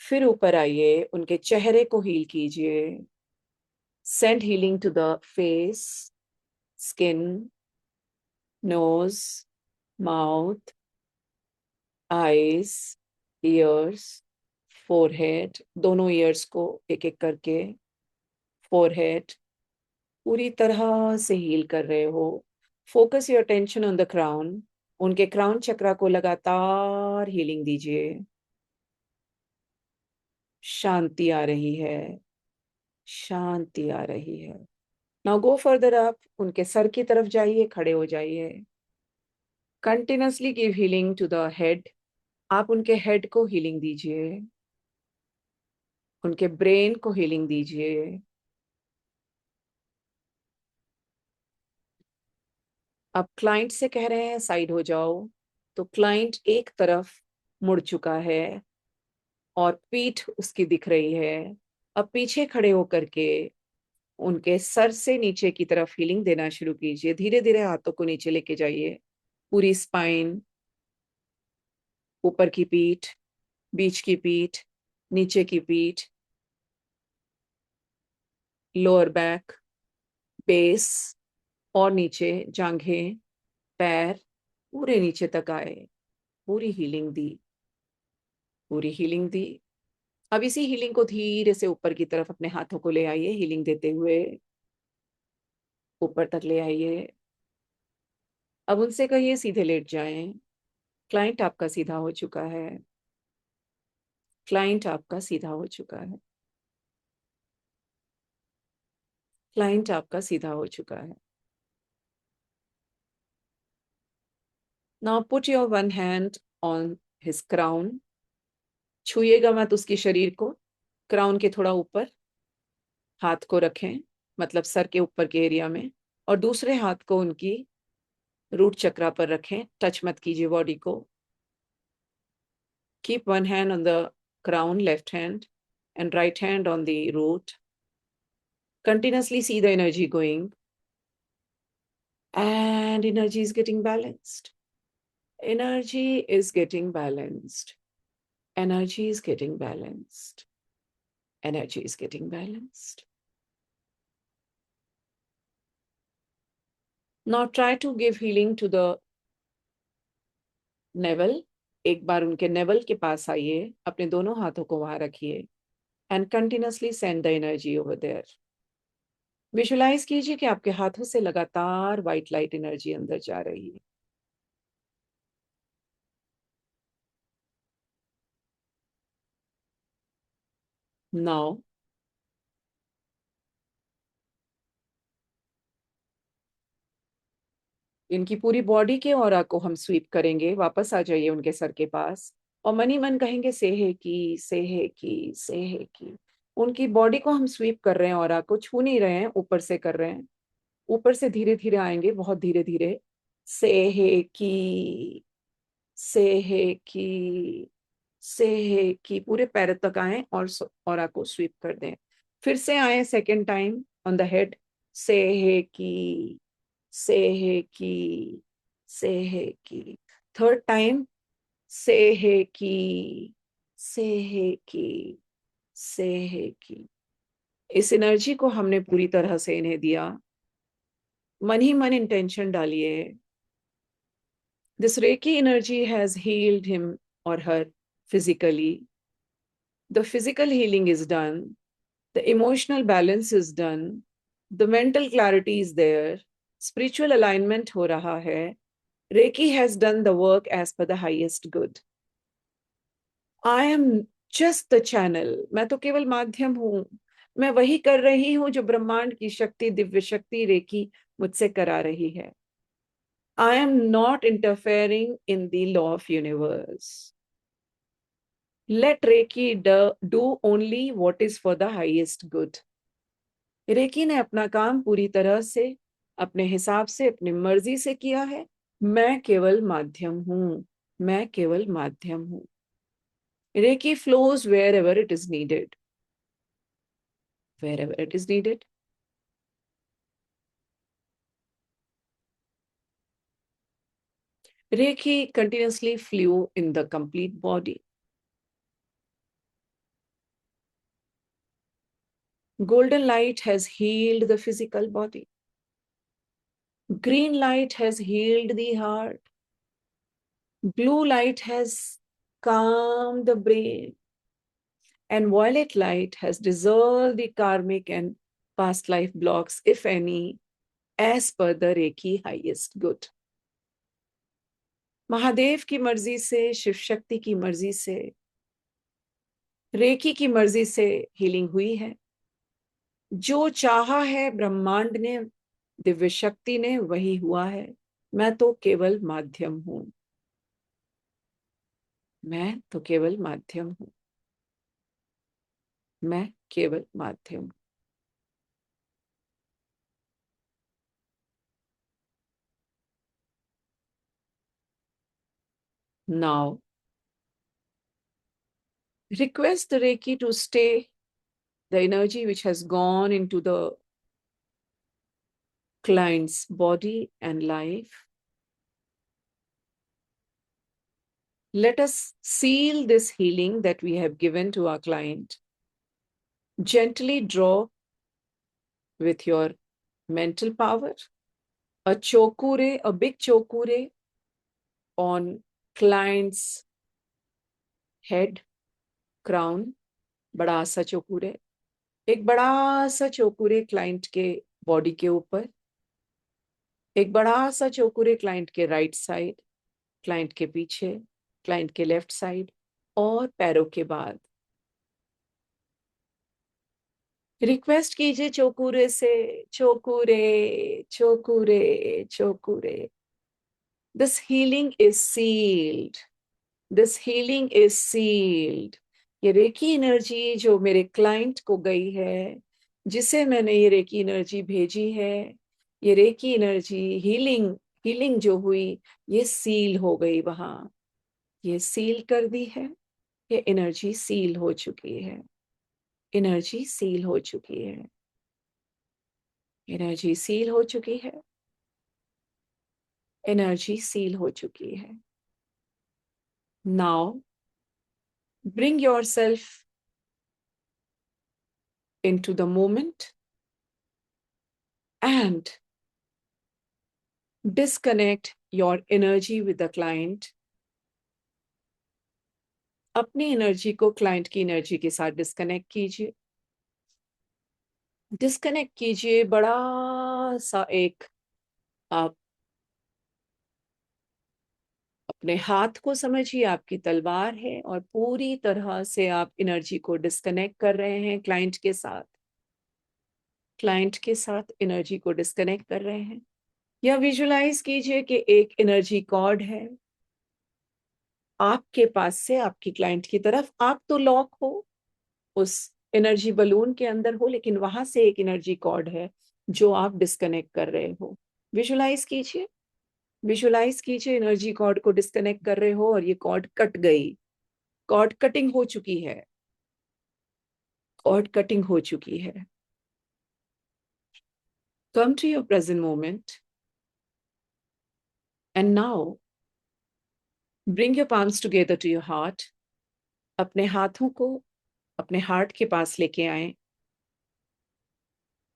फिर ऊपर आइए, उनके चेहरे को हील कीजिए, send healing to the face, skin, nose, mouth, eyes, ears, forehead, दोनों ईयर्स को एक एक करके, forehead पूरी तरह से हील कर रहे हो। Focus your attention on the crown, उनके क्राउन चक्रा को लगातार हीलिंग दीजिए। शांति आ रही है, शांति आ रही है। नाउ गो फर्दर अप, उनके सर की तरफ जाइए, खड़े हो जाइए। Continuously give healing to the head, आप उनके हेड को हीलिंग दीजिए, उनके ब्रेन को हीलिंग दीजिए। अब क्लाइंट से कह रहे हैं साइड हो जाओ, तो क्लाइंट एक तरफ मुड़ चुका है और पीठ उसकी दिख रही है। अब पीछे खड़े होकर के उनके सर से नीचे की तरफ हीलिंग देना शुरू कीजिए। धीरे धीरे हाथों को नीचे लेके जाइए, पूरी स्पाइन, ऊपर की पीठ, बीच की पीठ, नीचे की पीठ, लोअर बैक, बेस और नीचे जांघें, पैर पूरे नीचे तक आए। पूरी हीलिंग दी, पूरी हीलिंग दी। अब इसी हीलिंग को धीरे से ऊपर की तरफ अपने हाथों को ले आइए, हीलिंग देते हुए ऊपर तक ले आइए। अब उनसे कहिए सीधे लेट जाएं। क्लाइंट आपका सीधा हो चुका है, क्लाइंट आपका सीधा हो चुका है, क्लाइंट आपका सीधा हो चुका है। Now put your one hand on his crown, छूइएगा मत उसकी शरीर को, क्राउन के थोड़ा ऊपर हाथ को रखें, मतलब सर के ऊपर के एरिया में, और दूसरे हाथ को उनकी रूट चक्रा पर रखें, टच मत कीजिए बॉडी को। Keep one hand on the crown, left hand, and right hand on the root. Continuously see the energy going, and energy is getting balanced. Energy is getting balanced. Energy is getting balanced. Energy is getting balanced. Now try to give healing to the navel. एक बार उनके नेवल के पास आइए, अपने दोनों हाथों को वहां रखिए, and continuously send the energy over there. Visualise कीजिए कि आपके हाथों से लगातार व्हाइट लाइट एनर्जी अंदर जा रही है। नाउ इनकी पूरी बॉडी के ऑरा को हम स्वीप करेंगे, वापस आ जाइए उनके सर के पास, और मन ही मन कहेंगे सेहे की, सेहे की, सेहे की। उनकी बॉडी को हम स्वीप कर रहे हैं, ऑरा को छू नहीं रहे हैं, ऊपर से कर रहे हैं। ऊपर से धीरे धीरे आएंगे, बहुत धीरे धीरे। सेहे की, सेहे की, सेहे की, पूरे पैर तक आए और ऑरा को स्वीप कर दें। फिर से आए second time on the head, सेहे की, सेहे की, सेहे की। थर्ड टाइम, सेहे की, सेहे की, सेहे की। इस एनर्जी को हमने पूरी तरह से इन्हें दिया। मन ही मन इंटेंशन डालिए, this Reiki energy has healed him or her physically. The physical healing is done, the emotional balance is done, the mental clarity is there, spiritual alignment ho raha hai. Reiki has done the work as per the highest good. I am just the channel. मैं तो केवल माध्यम हूँ। मैं वही कर रही हूँ जो ब्रह्मांड की शक्ति, दिव्य शक्ति रेकी मुझसे करा रही है। I am not interfering in the law of universe. Let Reiki do only what is for the highest good. Reiki ने अपना काम पूरी तरह से, अपने हिसाब से, अपनी मर्जी से किया है। मैं केवल माध्यम हूँ, मैं केवल माध्यम हूँ। Reiki flows wherever it is needed. Wherever it is needed. Reiki continuously flew in the complete body. Golden light has healed the physical body. Green light has healed the heart. Blue light has calmed the brain. And violet light has dissolved the karmic and past life blocks, if any, as per the Reiki highest good. Mahadev की मर्जी से, शिव शक्ति की मर्जी से, रेकी की मर्जी से हीलिंग हुई है। जो चाहा है ब्रह्मांड ने, दिव्य शक्ति ने, वही हुआ है। मैं तो केवल माध्यम हूं, मैं तो केवल माध्यम हूं, मैं केवल माध्यम हूं। Now, request the Reiki to stay the energy which has gone into the client's body and life. Let us seal this healing that we have given to our client. Gently draw with your mental power a chokure, a big chokure on client's head, crown, बड़ा सा चौकुरे, एक बड़ा सा चौकुरे क्लाइंट के बॉडी के ऊपर, एक बड़ा सा चौकुरे क्लाइंट के राइट साइड, क्लाइंट के पीछे, क्लाइंट के लेफ्ट साइड और पैरों के बाद। रिक्वेस्ट कीजिए चौकुरे से, चौकुरे, चौकुरे, चौकुरे। This healing is sealed. This healing is sealed. ये रेकी एनर्जी जो मेरे क्लाइंट को गई है, जिसे मैंने ये रेकी एनर्जी भेजी है, ये रेकी एनर्जी हीलिंग जो हुई, ये सील हो गई वहां, ये सील कर दी है। ये एनर्जी सील हो चुकी है, एनर्जी सील हो चुकी है, एनर्जी सील हो चुकी है, एनर्जी सील हो चुकी है। Now, bring yourself into the moment and disconnect your energy with the client. अपनी एनर्जी को क्लाइंट की एनर्जी के साथ डिस्कनेक्ट कीजिए। डिस्कनेक्ट कीजिए, बड़ा सा एक आप अपने हाथ को समझिए, आपकी तलवार है और पूरी तरह से आप एनर्जी को डिस्कनेक्ट कर रहे हैं क्लाइंट के साथ, क्लाइंट के साथ एनर्जी को डिस्कनेक्ट कर रहे हैं। या विजुलाइज कीजिए कि एक एनर्जी कॉर्ड है आपके पास से आपकी क्लाइंट की तरफ। आप तो लॉक हो, उस एनर्जी बलून के अंदर हो, लेकिन वहां से एक एनर्जी कॉर्ड है जो आप डिस्कनेक्ट कर रहे हो। विजुलाइज कीजिए, विजुलाइज कीजिए एनर्जी कॉर्ड को डिस्कनेक्ट कर रहे हो और ये कॉर्ड कट गई। कॉर्ड कटिंग हो चुकी है, कॉर्ड कटिंग हो चुकी है। Come to your present moment and now bring your palms together to your heart. अपने हाथों को अपने हार्ट के पास लेके आए।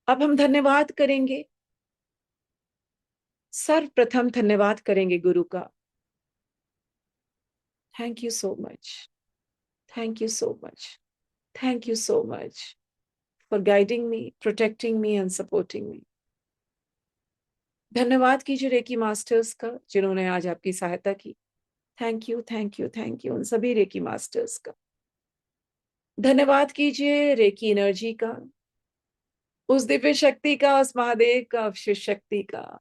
अब हम धन्यवाद करेंगे, सर्वप्रथम धन्यवाद करेंगे गुरु का। Thank you so much, thank you so much, thank you so much for guiding me, protecting me and supporting me. धन्यवाद कीजिए रेकी मास्टर्स का जिन्होंने आज आपकी सहायता की। Thank you, thank you, thank you उन सभी रेकी मास्टर्स का। धन्यवाद कीजिए रेकी एनर्जी का, उस दिव्य शक्ति का, उस महादेव का, उस शिव शक्ति का।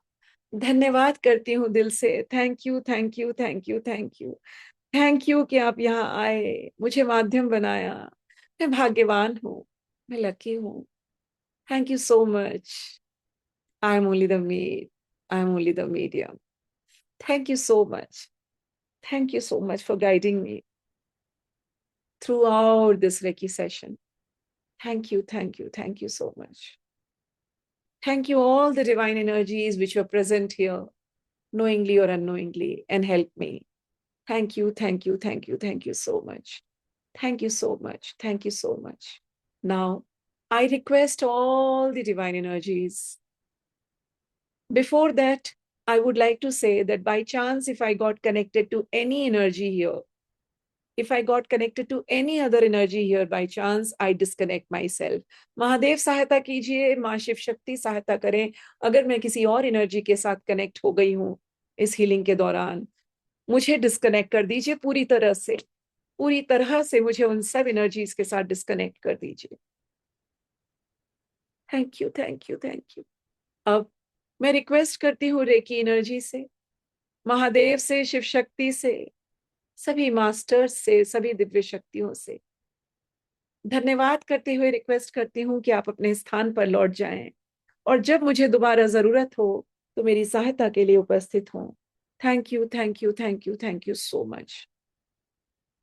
धन्यवाद करती हूँ दिल से। Thank you, thank you, thank you, thank you, thank you कि आप यहाँ आए, मुझे माध्यम बनाया। मैं भाग्यवान हूँ, मैं लकी हूँ। Thank you so much. I am only the mead, I am only the medium. Thank you so much, thank you so much for guiding me throughout this Reiki session. Thank you, thank you, thank you so much. Thank you, all the divine energies which were present here, knowingly or unknowingly, and helped me. Thank you, thank you, thank you, thank you so much. Thank you so much. Thank you so much. Now, I request all the divine energies. Before that, I would like to say that by chance, if I got connected to any energy here, if I got connected to any other energy here by chance, I disconnect myself. Mahadev सहायता कीजिए, माँ शिव शक्ति सहायता करें। अगर मैं किसी और एनर्जी के साथ कनेक्ट हो गई हूँ इस हीलिंग के दौरान, मुझे डिस्कनेक्ट कर दीजिए पूरी तरह से, पूरी तरह से मुझे उन सब एनर्जीज के साथ डिस्कनेक्ट कर दीजिए। Thank you, thank you, thank you. अब मैं रिक्वेस्ट करती हूँ रेकी एनर्जी से, महादेव से, शिव शक्ति से, सभी मास्टर्स से, सभी दिव्य शक्तियों से धन्यवाद करते हुए रिक्वेस्ट करती हूँ कि आप अपने स्थान पर लौट जाएं और जब मुझे दोबारा जरूरत हो तो मेरी सहायता के लिए उपस्थित हों। Thank you, thank you, thank you, thank you so much.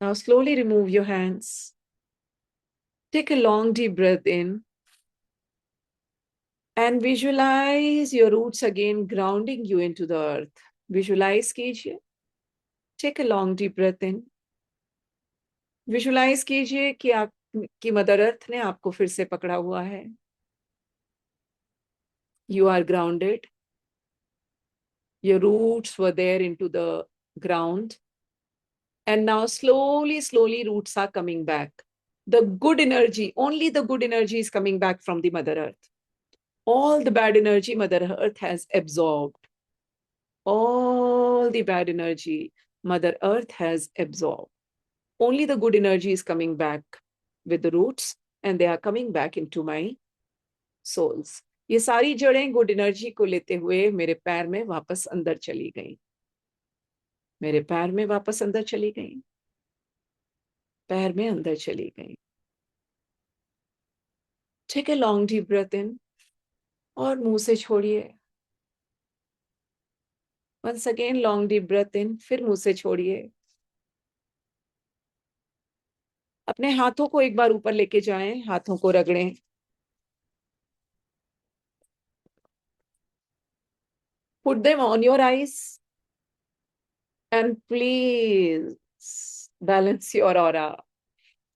Now slowly remove your hands. Take a long deep breath in and visualize your roots again grounding you into the earth. Visualize कीजिए. Take a long deep breath in. Visualize कीजिए कि आपकी मदर अर्थ ने आपको फिर से पकड़ा हुआ है. You are grounded. Your roots were there into the ground. And now slowly, slowly roots are coming back. The good energy, only the good energy is coming back from the Mother Earth. All the bad energy Mother Earth has absorbed. All the bad energy Mother Earth has absorbed. Only the good energy is coming back with the roots and they are coming back into my souls. ये सारी जड़ें गुड एनर्जी को लेते हुए मेरे पैर में वापस अंदर चली गई, मेरे पैर में वापस अंदर चली गई, पैर में अंदर चली गई। Take a long deep breath in और मुंह से छोड़िए। Once again long deep breath in, फिर मुंह से छोड़िए। अपने हाथों को एक बार ऊपर लेके जाएं, हाथों को रगड़ें। Put them on your eyes and please balance your aura.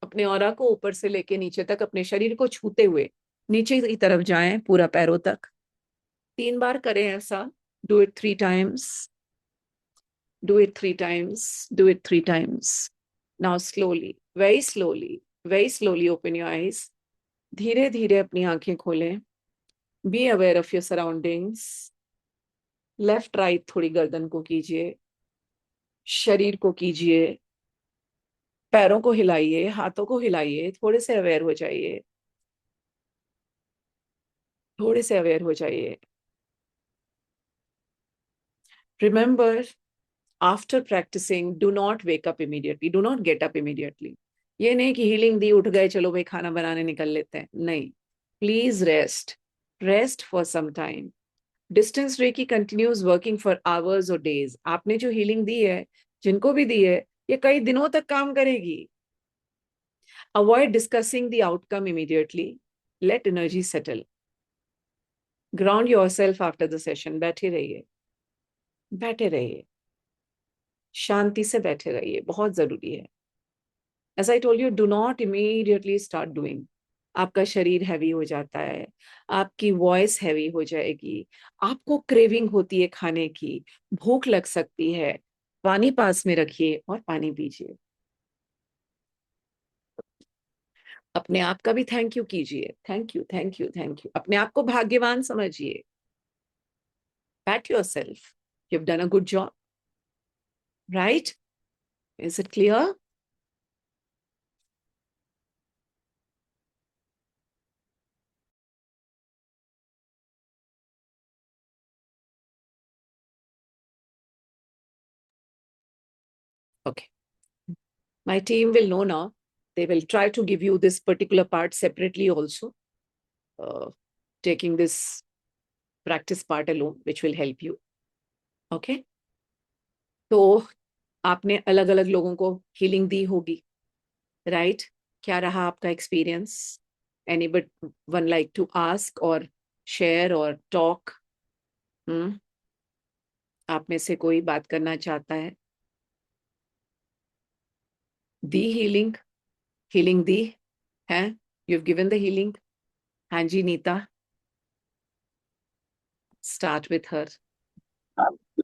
अपने ऑरा को ऊपर से लेके नीचे तक अपने शरीर को छूते हुए नीचे की तरफ जाएं पूरा पैरों तक। 3 बार करें ऐसा। Do it 3 times. Do it 3 times. Do it 3 times. Now slowly, very slowly open your eyes. धीरे धीरे अपनी आंखें खोलें। Be aware of your surroundings. Left right थोड़ी गर्दन को कीजिए, शरीर को कीजिए, पैरों को हिलाइए, हाथों को हिलाइए, थोड़े से अवेयर हो जाइए, थोड़े से अवेयर हो जाइए। Remember, after practicing, do not wake up immediately. Do not get up immediately. ये नहीं कि हीलिंग दी उठ गए चलो भाई खाना बनाने निकल लेते हैं, नहीं. Please rest for some time. Distance Reiki continues working for hours or days. आपने जो हीलिंग दी है, जिनको भी दी है, ये कई दिनों तक काम करेगी. Avoid discussing the outcome immediately. Let energy settle. Ground yourself after the session. बैठे रहिए, बैठे रहिए, शांति से बैठे रहिए, बहुत जरूरी है. As I told you, do not immediately start doing. आपका शरीर हैवी हो जाता है, आपकी वॉइस हैवी हो जाएगी, आपको क्रेविंग होती है खाने की, भूख लग सकती है. पानी पास में रखिए और पानी पीजिए. अपने आप का भी थैंक यू कीजिए. Thank you, thank you, thank you. अपने आप को भाग्यवान समझिए. Pat yourself. You've done a good job. Right? Is it clear? Okay. My team will know now. They will try to give you this particular part separately also. Taking this practice part alone, which will help you. Okay? तो आपने अलग अलग लोगों को हीलिंग दी होगी, राइट? क्या रहा आपका experience? Anyone like to ask or share or talk? आप में से कोई बात करना चाहता है? दी हीलिंग दी है? You've given the healing? हाँ जी नीता, start with her.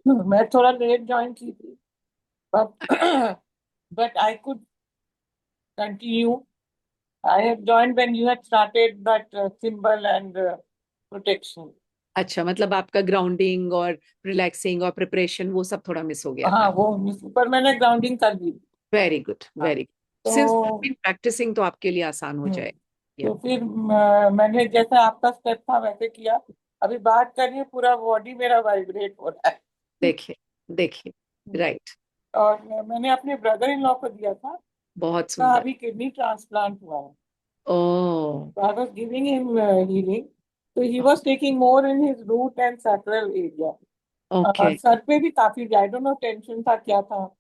मैं थोड़ा लेट ज्वाइन की थी, but I could continue. I have joined when you had started that symbol and protection. अच्छा, मतलब आपका ग्राउंडिंग और रिलैक्सिंग और प्रिपरेशन वो सब थोड़ा मिस हो गया हाँ, था. वो पर मैंने ग्राउंडिंग कर दी. Very good, very good. Since practising तो आपके लिए आसान हो जाए. तो फिर मैंने जैसा आपका स्टेप था वैसे किया. अभी बात कर रही हूँ, पूरा बॉडी मेरा वाइब्रेट हो रहा है. देखिए, राइट. और मैंने अपने ब्रदर इन लॉ को दिया था. बहुत सुंदर. अभी किडनी ट्रांसप्लांट हुआ है. Oh, I was giving him healing. So he was taking more in his root and sacral area. okay. Sir पे भी काफी दिया. I don't know टेंशन था क्या था.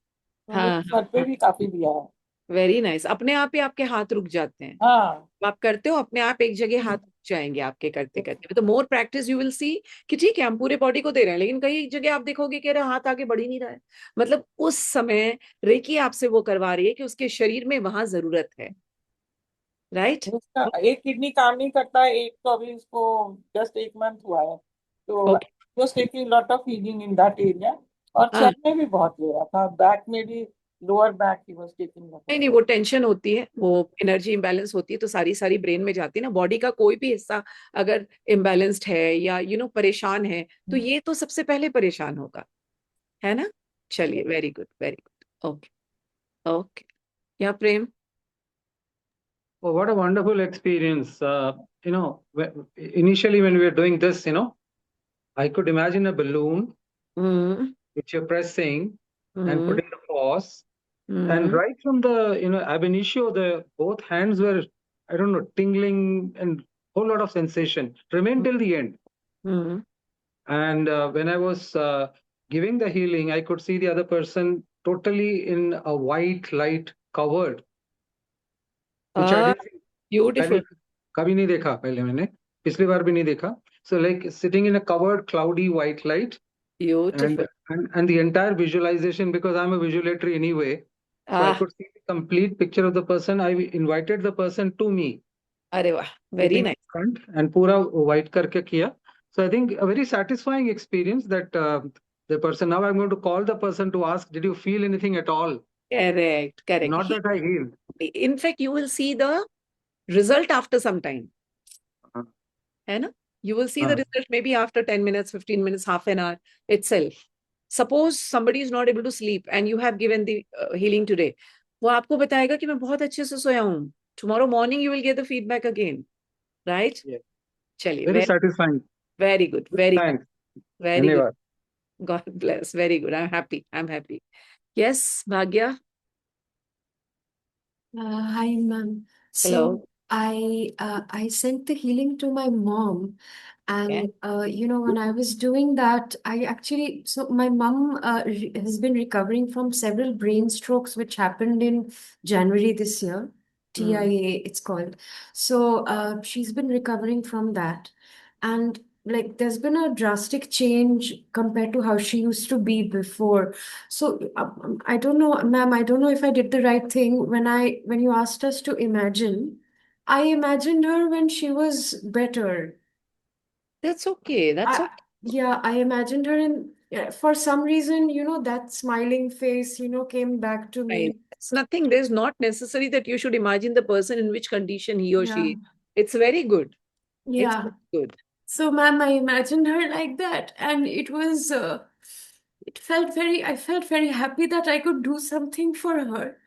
हाँ, सर पे भी काफी दिया है. Very nice. अपने आप ही आपके हाथ रुक जाते हैं. हाँ, आप करते हो अपने आप एक जगह हाथ रुक जाएंगे आपके करते करते. तो more practice you will see कि ठीक है हम पूरे बॉडी को दे रहे हैं, लेकिन कई जगह आप देखोगे कि अरे हाथ आगे बढ़ ही नहीं रहा है. मतलब उस समय रेकी आपसे वो करवा रही है कि उसके शरीर में वहां जरूरत है. राइट? उसका एक किडनी काम नहीं करता है. एक तो अभी उसको जस्ट 1 मंथ हुआ है. तो okay. was taking lot of healing in that area. और हाँ, सर में भी बहुत ले रहा था. बैक में भी, lower back he was taking lot of. नहीं वो टेंशन होती है, वो एनर्जी इम्बैलेंस होती है तो सारी सारी ब्रेन में जाती है ना. बॉडी का कोई भी हिस्सा अगर इम्बैलेंस्ड है या परेशान है तो ये तो सबसे पहले परेशान होगा, है ना? चलिए, very good, very good. Okay, okay. या प्रेम? Oh, what a wonderful experience. Initially when we were doing this, I could imagine a balloon which you're pressing and putting the pause. And right from the, ab initio, the both hands were, I don't know, tingling and whole lot of sensation. Remain till the end. And when I was giving the healing, I could see the other person totally in a white light covered. Which I didn't see. Beautiful. कभी नहीं देखा पहले मैंने, पिछली बार भी नहीं देखा. So like sitting in a covered cloudy white light. Beautiful. And the entire visualization, because I'm a visualatory anyway, so I could see the complete picture of the person. I invited the person to me. अरे वाह, very nice. Front and पूरा white करके किया. So I think a very satisfying experience that the person, now I'm going to call the person to ask, did you feel anything at all? Correct. Not that I healed. In fact, you will see the result after some time. है ना? You will see the result maybe after 10 minutes, 15 minutes, half an hour itself. Suppose somebody is not able to sleep and you have given the healing today. वो आपको बताएगा कि मैं बहुत अच्छे से सोया हूँ. Tomorrow morning you will get the feedback again. Right? Yes. चलिए. Very satisfying. Very good. Very Thanks. good. Very good. God bless. Very good. I'm happy. I'm happy. Yes, Bhagya. Hi, ma'am. Hello. So I sent the healing to my mom, Yeah. and when I was doing that, so my mom has been recovering from several brain strokes which happened in January this year. TIA, it's called. So she's been recovering from that, and like there's been a drastic change compared to how she used to be before. So I don't know, ma'am, I don't know if I did the right thing when you asked us to imagine. I imagined her when she was better. That's okay. That's I, okay. yeah, I imagined her in, yeah, for some reason, that smiling face, came back to Fine. me. It's nothing. There's not necessary that you should imagine the person in which condition he or she Yeah, is. It's very good. It's yeah. very good. So, ma'am, I imagined her like that, and I felt very happy that I could do something for her.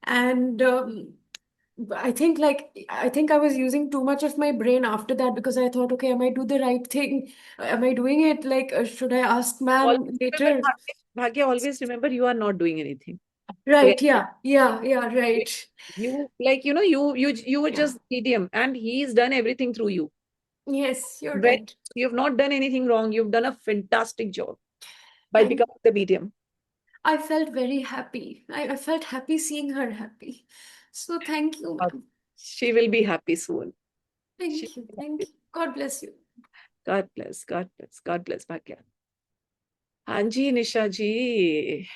And I think I was using too much of my brain after that, because I thought, okay, am I do the right thing? Am I doing it? Like, should I ask Always ma'am remember, later? Bhagya, always remember you are not doing anything. Right, yeah, yeah, yeah, right. You like, you were Yeah. just medium and he's done everything through you. Yes, you're Very, right. you have not done anything wrong. You've done a fantastic job by And becoming the medium. I felt very happy. I felt happy seeing her happy. So thank you, ma'am. She will be happy soon. She Thank you. will be Thank happy. you. God bless you. God bless. God bless. God bless, Bhagya. हाँ जी, निशा जी.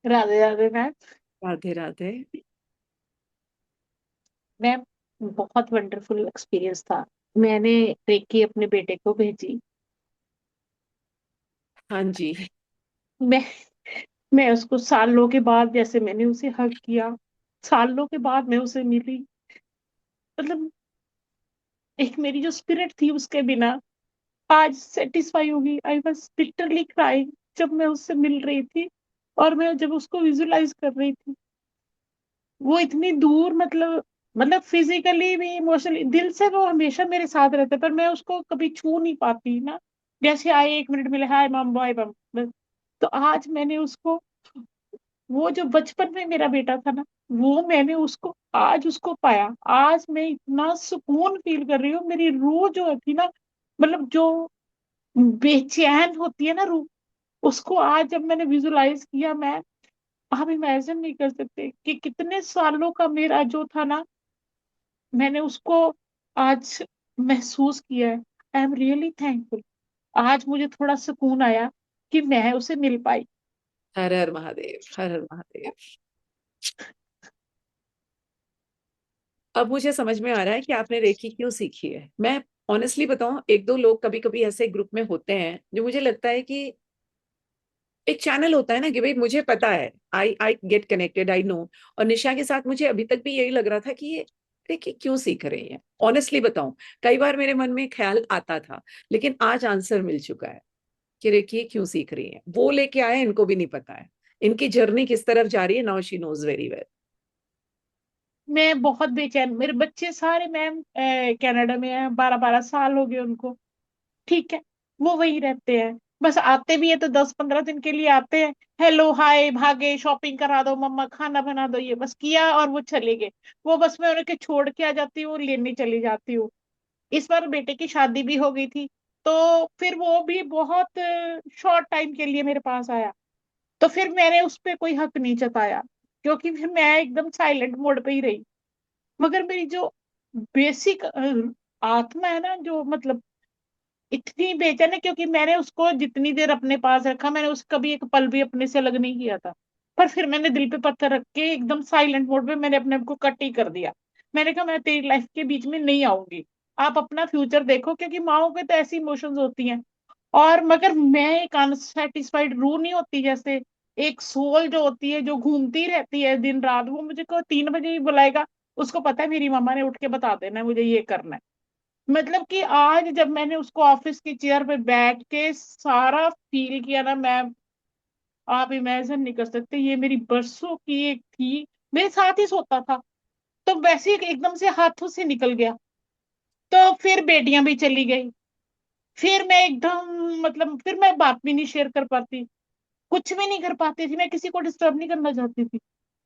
राधे राधे मैम. राधे राधे. मैम, बहुत वंडरफुल एक्सपीरियंस था. मैंने रेकी अपने बेटे को भेजी. हाँ जी. मैं मैं उसको सालों के बाद, जैसे मैंने उसे हग किया, सालों के बाद मैं उसे मिली. मतलब एक मेरी जो स्पिरिट थी उसके बिना आज सेटिस्फाई होगी. आई वाज लिटरली क्राइंग जब मैं उससे मिल रही थी और मैं जब उसको विजुलाइज कर रही थी. वो इतनी दूर, मतलब फिजिकली भी, इमोशनली, दिल से वो हमेशा मेरे साथ रहता है, पर मैं उसको कभी छू नहीं पाती ना. जैसे आए 1 मिनट मिले, हाय मम, बाय मम, बस. तो आज मैंने उसको, वो जो बचपन में मेरा बेटा था ना, वो मैंने उसको आज उसको पाया. आज मैं इतना सुकून फील कर रही हूँ. मेरी रूह जो थी ना, मतलब जो बेचैन होती है ना रूह, उसको आज जब मैंने विजुलाइज किया, मैं, आप इमेजिन नहीं कर सकते कि कितने सालों का मेरा जो था ना, मैंने उसको आज महसूस किया है. I am really thankful. आज मुझे थोड़ा सुकून आया कि मैं उसे मिल पाई. हर हर महादेव. हर हर महादेव. अब मुझे समझ में आ रहा है कि आपने रेकी क्यों सीखी है. मैं ऑनेस्टली बताऊं, एक दो लोग कभी कभी ऐसे ग्रुप में होते हैं जो मुझे लगता है कि एक चैनल होता है ना कि भाई मुझे पता है, I I get connected, I know. और निशा के साथ मुझे अभी तक भी यही लग रहा था कि ये रेकी क्यों सीख रही है. ऑनेस्टली बताऊं, कई बार मेरे मन में ख्याल आता था, लेकिन आज आंसर मिल चुका है कि रेकी क्यों सीख रही है. वो लेके आए, इनको भी नहीं पता है इनकी जर्नी किस तरफ जा रही है. Now she knows very well. मैं बहुत बेचैन, मेरे बच्चे सारे मैम कनाडा में हैं, 12-12 साल हो गए उनको. ठीक है, वो वही रहते हैं. बस आते भी है तो 10-15 दिन के लिए आते हैं. हेलो हाय, भागे, शॉपिंग करा दो मम्मा, खाना बना दो, ये बस किया और वो चले गए. वो बस मैं उनके छोड़ के आ जाती हूँ, लेने चली जाती हूँ. इस बार बेटे की शादी भी हो गई थी, तो फिर वो भी बहुत शॉर्ट टाइम के लिए मेरे पास आया. तो फिर मैंने उस पर कोई हक नहीं जताया, क्योंकि फिर मैं एकदम साइलेंट मोड पे ही रही. मगर मेरी जो बेसिक आत्मा है ना, जो मतलब इतनी बेचैन है, क्योंकि मैंने उसको जितनी देर अपने पास रखा, मैंने उसका भी एक पल भी अपने से अलग नहीं किया था. पर फिर मैंने दिल पे पत्थर रख के एकदम साइलेंट मोड पे मैंने अपने आप को कट ही कर दिया. मैंने कहा मैं तेरी लाइफ के बीच में नहीं आऊंगी, आप अपना फ्यूचर देखो. क्योंकि माओ के तो ऐसी इमोशंस होती हैं. और मगर मैं एक अनसेटिस्फाइड रूह नहीं होती, जैसे एक सोल जो होती है, जो घूमती रहती है दिन रात. वो मुझे को 3 बजे ही बुलाएगा, उसको पता है मेरी मम्मा ने उठ के बता देना है मुझे ये करना है. मतलब कि आज जब मैंने उसको ऑफिस की चेयर पे बैठ के सारा फील किया ना मैम, आप इमेजिन नहीं कर सकते. ये मेरी बरसों की एक थी, मेरे साथ ही सोता था, तो वैसे ही एकदम से हाथों से निकल गया. तो फिर बेटियां भी चली गई. फिर मैं एकदम मतलब फिर मैं बात भी नहीं शेयर कर पाती, कुछ भी नहीं कर पाती थी, मैं किसी को डिस्टर्ब नहीं करना चाहती थी।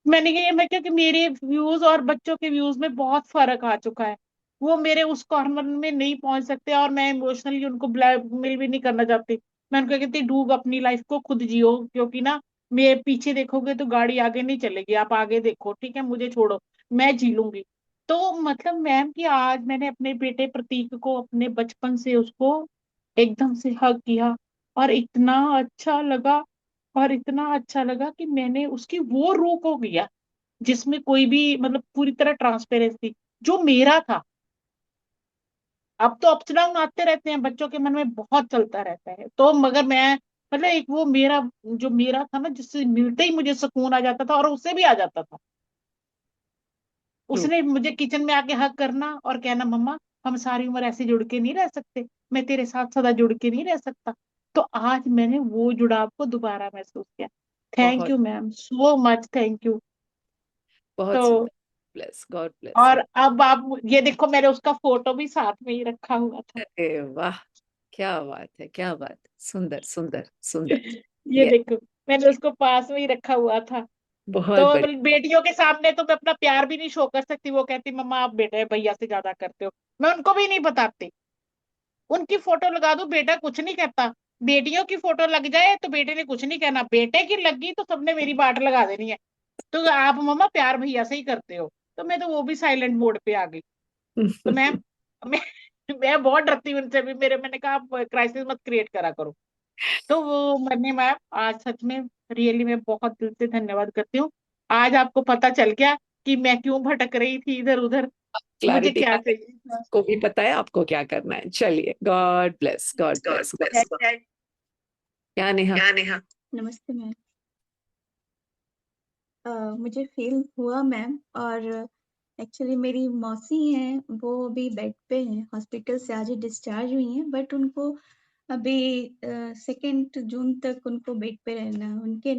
मैंने कहा मैं, क्योंकि मेरे व्यूज और बच्चों के व्यूज में बहुत फर्क आ चुका है, वो मेरे उस कॉर्नर में नहीं पहुंच सकते, और मैं इमोशनली उनको ब्लैकमेल भी नहीं करना चाहती। मैं उनको कहती डूब अपनी लाइफ को खुद जियो, क्योंकि ना मेरे पीछे देखोगे तो गाड़ी आगे नहीं चलेगी, आप आगे देखो, ठीक है, मुझे छोड़ो, मैं जी लूंगी। तो मतलब मैम कि आज मैंने अपने बेटे प्रतीक को अपने बचपन से उसको एकदम से हग किया, और इतना अच्छा लगा, और इतना अच्छा लगा कि मैंने उसकी वो रूह को किया जिसमें कोई भी मतलब पूरी तरह ट्रांसपेरेंसी, जो मेरा था। अब तो अप्स डाउन आते रहते हैं, बच्चों के मन में बहुत चलता रहता है, तो मगर मैं मतलब एक वो मेरा जो मेरा था ना, जिससे मिलते ही मुझे सुकून आ जाता था, और उससे भी आ जाता था। ट्रू। उसने मुझे किचन में आके हक करना और कहना मम्मा हम सारी उम्र ऐसे जुड़ के नहीं रह सकते, मैं तेरे साथ सदा जुड़ के नहीं रह सकता। तो आज मैंने वो जुड़ाव को दोबारा महसूस किया। थैंक बहुत you ma'am, so much thank you. बहुत तो सुंदर। ब्लेस, गॉड ब्लेस और यू। अब आप ये देखो, मैंने उसका फोटो भी साथ में ही रखा हुआ था। अरे वाह, क्या बात है, क्या बात है, सुंदर सुंदर सुंदर। ये ये देखो, मैंने उसको पास में ही रखा हुआ था। तो बहुत बढ़िया। बेटियों के सामने तो मैं अपना प्यार भी नहीं शो कर सकती, वो कहती मम्मा आप बेटे भैया से ज्यादा करते हो, मैं उनको भी नहीं बताती। उनकी फोटो लगा दो, बेटा कुछ नहीं कहता। बेटियों की फोटो लग जाए तो बेटे ने कुछ नहीं कहना, बेटे की लगी तो सबने मेरी बाट लगा देनी है, तो आप मम्मा प्यार भैया से ही करते हो। तो मैं तो वो भी साइलेंट मोड पे आ गई। तो मैं मैं बहुत डरती हूँ उनसे भी, मैंने कहा आप क्राइसिस मत क्रिएट करा करो। तो वो मैंने मैम आज सच में रियली मैं बहुत दिल से धन्यवाद करती हूँ। आज आपको पता चल गया कि मैं क्यों भटक रही थी इधर उधर, मुझे क्लैरिटी क्या आ गई, चाहिए था। को भी पता है आपको क्या करना है। चलिए, गॉड ब्लेस, गॉड ब्लेस। क्या नेहा? क्या नेहा? नमस्ते मैम। मुझे फील हुआ मैम, और एक्चुअली मेरी मौसी हैं, वो अभी बेड पे हैं, हॉस्पिटल से आज ही डिस्चार्ज हुई हैं, बट उनको अभी 2 जून तक उनको बेड पे रहना है। उनके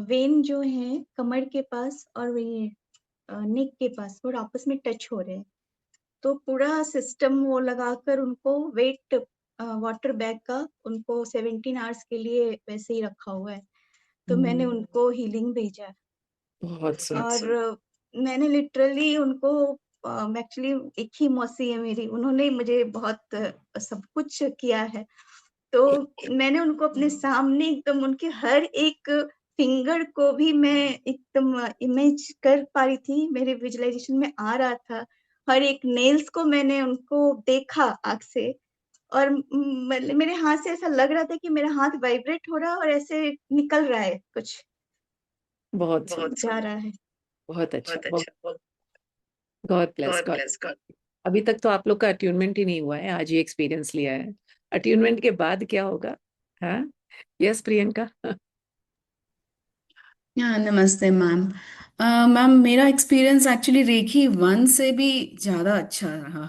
वेन जो है कमर के पास और वही नेक के पास वो आपस में टच हो रहे हैं, तो पूरा सिस्टम वो लगाकर उनको वेट वाटर बैग का उनको 17 आवर्स के लिए वैसे ही रखा हुआ है। तो मैंने उनको हीलिंग भेजा, बहुत सुंदर। और मैंने लिटरली उनको एक्चुअली एक ही मौसी है मेरी, उन्होंने मुझे बहुत सब कुछ किया है। तो मैंने उनको अपने सामने एकदम उनके हर एक फिंगर को भी मैं एकदम इमेज कर पा रही थी, मेरे विजुअलाइजेशन में आ रहा था। हर एक नेल्स को मैंने उनको देखा आँख से, और मेरे हाथ से ऐसा लग रहा था कि मेरा हाथ वाइब्रेट हो रहा है और ऐसे निकल रहा है कुछ, बहुत बहुत सुंदर। जा रहा है। बहुत अच्छा। बहुत अच्छा। God bless, God God. Bless God. अभी तक तो आप लोग का अट्यूनमेंट ही नहीं हुआ है, आज ही एक्सपीरियंस लिया है। अट्यूनमेंट के बाद क्या होगा? हाँ, यस प्रियंका। हाँ नमस्ते मैम। मैम मेरा एक्सपीरियंस एक्चुअली रेखी 1 से भी ज़्यादा अच्छा रहा।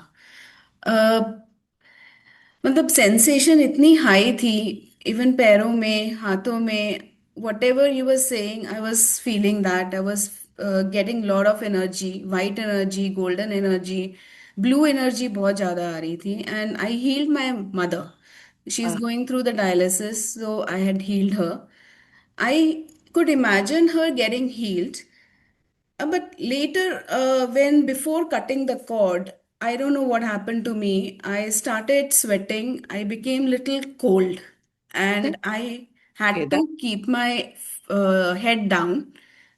मतलब सेंसेशन इतनी हाई थी, इवन पैरों में, हाथों में, whatever you were saying, I was feeling that. I was getting lot of energy, white energy, golden energy, blue energy बहुत ज़्यादा आ रही थी, and I healed my mother. She's going through the dialysis, so I had healed her. I could imagine her getting healed, but later, when before cutting the cord, I don't know what happened to me. I started sweating. I became little cold, and I Okay, had to keep my head down.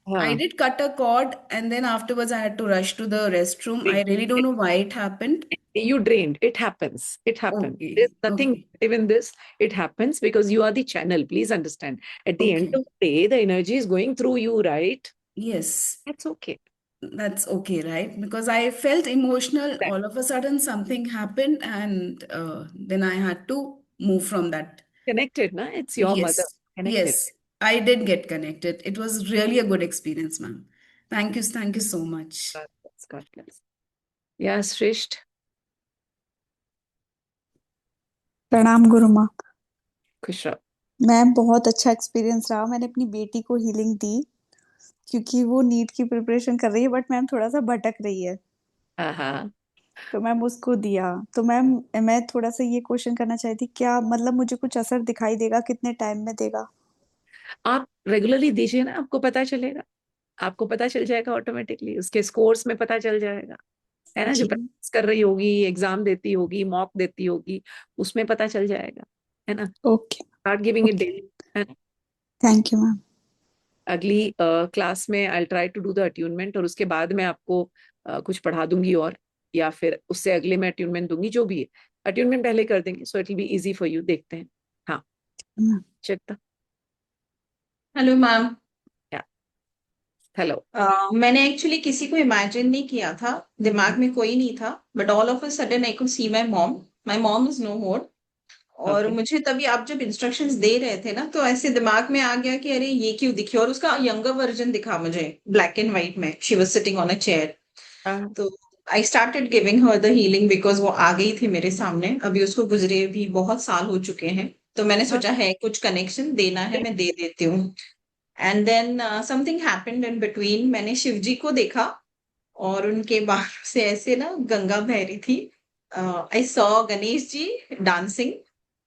I हाँ, did cut a cord, and then afterwards I had to rush to the restroom. I really don't know why it happened. you drained. It happens. It happens. There's Okay, nothing okay, negative in this. It happens because you are the channel. Please understand. At the end okay. of the day, the energy is going through you, right? Yes. That's okay. That's okay, right? Because I felt emotional. All of a sudden, something happened, and then I had to move from that. Connected, na? It's your mother. Yes, Connected. yes, I did get connected. It was really a good experience, ma'am. Thank you so much. God bless. God bless. Yeah, Srisht. प्रणाम गुरु माँ। खुश रहो। मैम बहुत अच्छा एक्सपीरियंस रहा, मैंने अपनी बेटी को हीलिंग दी क्योंकि वो नीट की प्रिपरेशन कर रही है, बट मैम थोड़ा सा भटक रही है। हाँ, तो मैम उसको दिया। तो मैम मैं थोड़ा सा ये क्वेश्चन करना चाहती, क्या मतलब मुझे कुछ असर दिखाई देगा, कितने टाइम में देगा? आप रेगुलरली दीजिए ना, आपको पता चलेगा, आपको पता चल जाएगा ऑटोमेटिकली, उसके स्कोर्स में पता चल जाएगा, है ना, जो जी प्रैक्टिस कर रही होगी, एग्जाम देती होगी, मॉक देती होगी, उसमें पता चल जाएगा, है ना। Okay. Start giving it okay, daily, है ना। Thank you ma'am. अगली क्लास में I try to do the attunement, और उसके बाद मैं आपको कुछ पढ़ा दूंगी, और या फिर उससे अगले में अट्यूनमेंट दूंगी, जो भी है। अट्यूनमेंट पहले कर देंगे, so it will be easy for you, देखते हैं। हाँ, चित्ता। Hello ma'am. हेलो। मैंने एक्चुअली किसी को इमेजिन नहीं किया था, दिमाग में कोई नहीं था, but all of a sudden I could see my mom is no more. और ओके। मुझे तभी आप जब इंस्ट्रक्शंस दे रहे थे ना, तो ऐसे दिमाग में आ गया कि अरे ये क्यों दिखी, और उसका यंगर वर्जन दिखा मुझे, ब्लैक एंड व्हाइट में, she was sitting on a chair. तो I started giving her the healing because वो आ गई थी मेरे सामने, अभी उसको गुजरे भी बहुत साल हो चुके हैं, तो मैंने सोचा है कुछ कनेक्शन देना है, मैं दे देती हूँ। And then something happened in between, मैंने शिव जी को देखा, और उनके बाहर से ऐसे ना गंगा बह रही थी। I saw Ganesh ji dancing.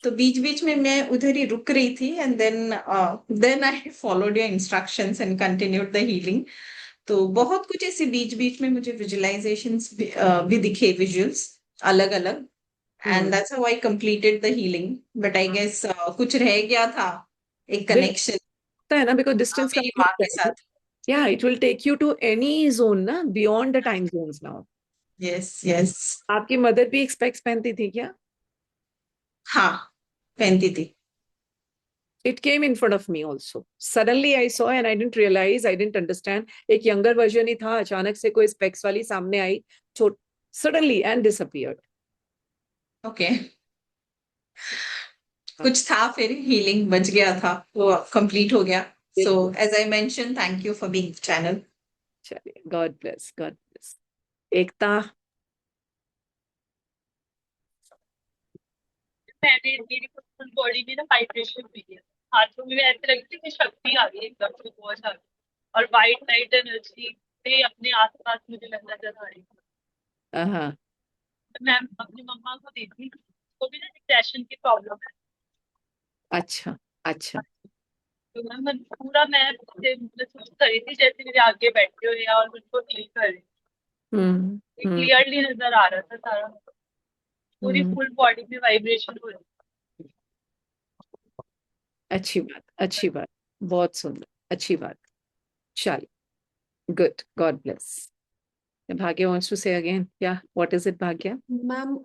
तो बीच बीच में मैं उधर ही रुक रही थी, and then I followed your instructions and continued the healing. तो बहुत कुछ ऐसे बीच बीच में मुझे विजुअलाइजेशंस भी दिखे, विजुअल्स अलग अलग, and that's how I completed the healing. But I guess कुछ रह गया था, एक कनेक्शन है ना, बिकॉज डिस्टेंस मेरी माँ के का, साथ। yeah, it will take you to any zone ना, beyond the time zones now. Yes yes. आपकी मदर भी स्पेक्स पहनती थी क्या? हाँ, पहनती थी। It came in front of me also. Suddenly I saw and I didn't realize, I didn't understand. एक younger version ही था, अचानक से कोई स्पेक्स वाली सामने आई, छोट suddenly and disappeared. ओके। कुछ था, फिर हीलिंग बच गया था, वो कंप्लीट हो गया। So as I mention, thank you for being channel. चलिए, God bless, God bless. Ekta. मैंने मेरी फुल बॉडी में ना वाइब्रेशन हुई है, हाथों में ऐसे लगती है कि शक्ति आ गई है एकदम से बहुत सारी, और वाइट लाइट एनर्जी से अपने आसपास मुझे नजर आ रही है। हाँ। तो मैं अपनी मम्मा को दी थी, उसको भी ना डिप्रेशन की प्रॉब्लम है। अच्छा अच्छा। तो मैं पूरा मैं महसूस कर रही थी जैसे मेरे आगे बैठे हुए हैं और मुझको फील कर रही थी, क्लियरली नजर आ रहा था सारा, पूरी फुल बॉडी में वाइब्रेशन हो रही थी। अच्छी बात, अच्छी बात, बहुत सुंदर, अच्छी बात। चलिए, good, God bless. Bhagya wants to say again. Yeah, what is it, Bhagya? Ma'am,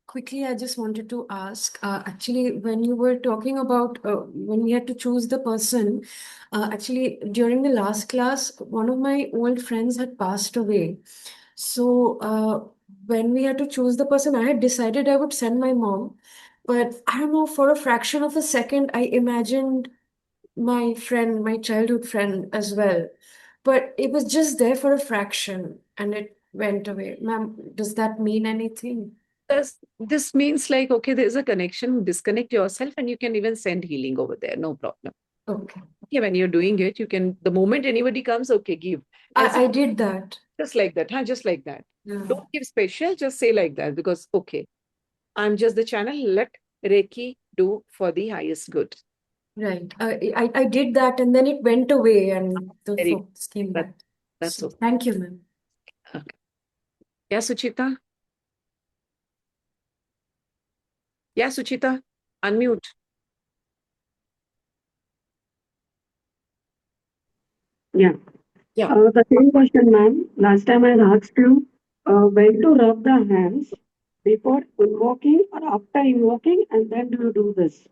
quickly, I just wanted to ask, actually, when you were talking about when we had to choose the person, actually, during the last class, one of my old friends had passed away. So, when we had to choose the person, I had decided I would send my mom. But I don't know, for a fraction of a second, I imagined my friend, my childhood friend as well. But it was just there for a fraction and it went away. Ma'am, does that mean anything? This means like, okay, there's a connection, disconnect yourself and you can even send healing over there, no problem. Okay. Okay, when you're doing it, you can, the moment anybody comes, okay, give. I did that. Just like that, huh? Just like that. Yeah. Don't give special, just say like that, because, okay, I'm just the channel, let Reiki do for the highest good. Right. I did that and then it went away and the Very focus came back. That's So, okay. thank you, ma'am. Okay. Yeah, Suchita? Yeah, Suchita, unmute. Yeah. Yeah. The same question, ma'am. Last time I asked you when to rub the hands before invoking or after invoking, and then do you do this?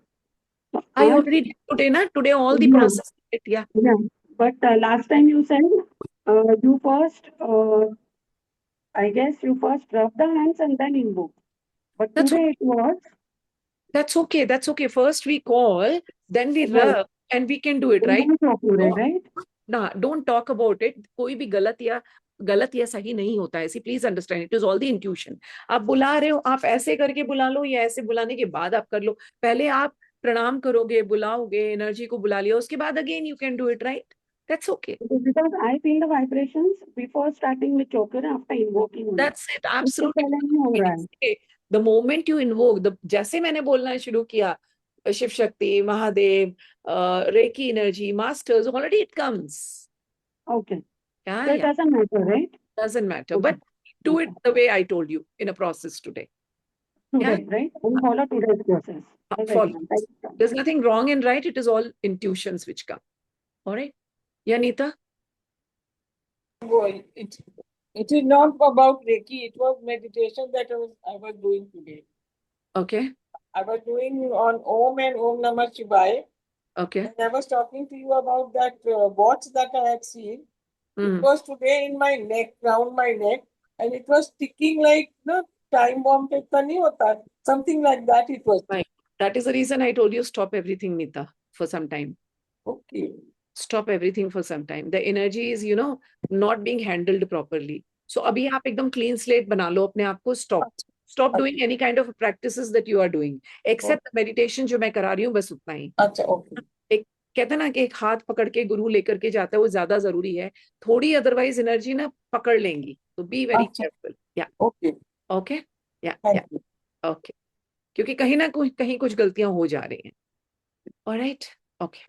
So I already did today, na? Today all the Yeah. process. Yeah. Yeah. But last time you said you first, I guess you first rub the hands and then invoke. But That's today it was. That's okay. That's okay. First we call, then we Right. rub, and we can do it, right? Don't talk today, right? Don't talk about it. कोई भी गलत या सही नहीं होता है, ऐसी please understand, it is all the intuition. आप बुला रहे हो, आप ऐसे करके बुला लो या ऐसे बुलाने के बाद आप कर लो। पहले आप प्रणाम करोगे, बुलाओगे, एनर्जी को बुला लिया, उसके बाद again you can do it, right? That's okay. Because I feel the vibrations before starting with chokra, after invoking only. That's it. उससे Absolutely. पहले नहीं हो रहा है. The moment you invoke, जैसे मैंने बोलना शुरू किया, Shiv Shakti, Mahadev, reiki energy, masters, already it comes. Okay. Yeah, So it yeah. doesn't matter, right? Doesn't matter. Okay. But do it the way I told you in a process today. Yeah. Today, right? And follow today's process. All right, Follow. ma'am. Thank you. There's nothing wrong and right. It is all intuitions which come. All right. Yeah, Neeta? Boy, it is not about Reiki. It was meditation that I was doing today. Okay. I was doing on Om and Om Namah Shivaya. Okay. And I was talking to you about that watch that I had seen. It was today in my neck, around my neck, and it was ticking like time bomb type ka nahi hota. Something like that it was. Right. That is the reason I told you stop everything, Neeta, for some time. Okay. Stop everything for some time. The energy is, not being handled properly. So अभी आप एकदम clean slate बना लो अपने आप को. Stop doing any kind of practices that you are doing, except the meditation जो मैं करा रही हूँ, बस उतना ही. अच्छा, okay. एक कहते हैं ना कि एक हाथ पकड़ के गुरु लेकर के जाता है, वो ज्यादा जरूरी है. थोड़ी अदरवाइज एनर्जी ना पकड़ लेंगी, तो बी वेरी केयरफुल. या Okay. ओके. या Thank you. ओके. क्योंकि कहीं ना कहीं कुछ गलतियां हो जा रही हैं. ऑलराइट. ओके.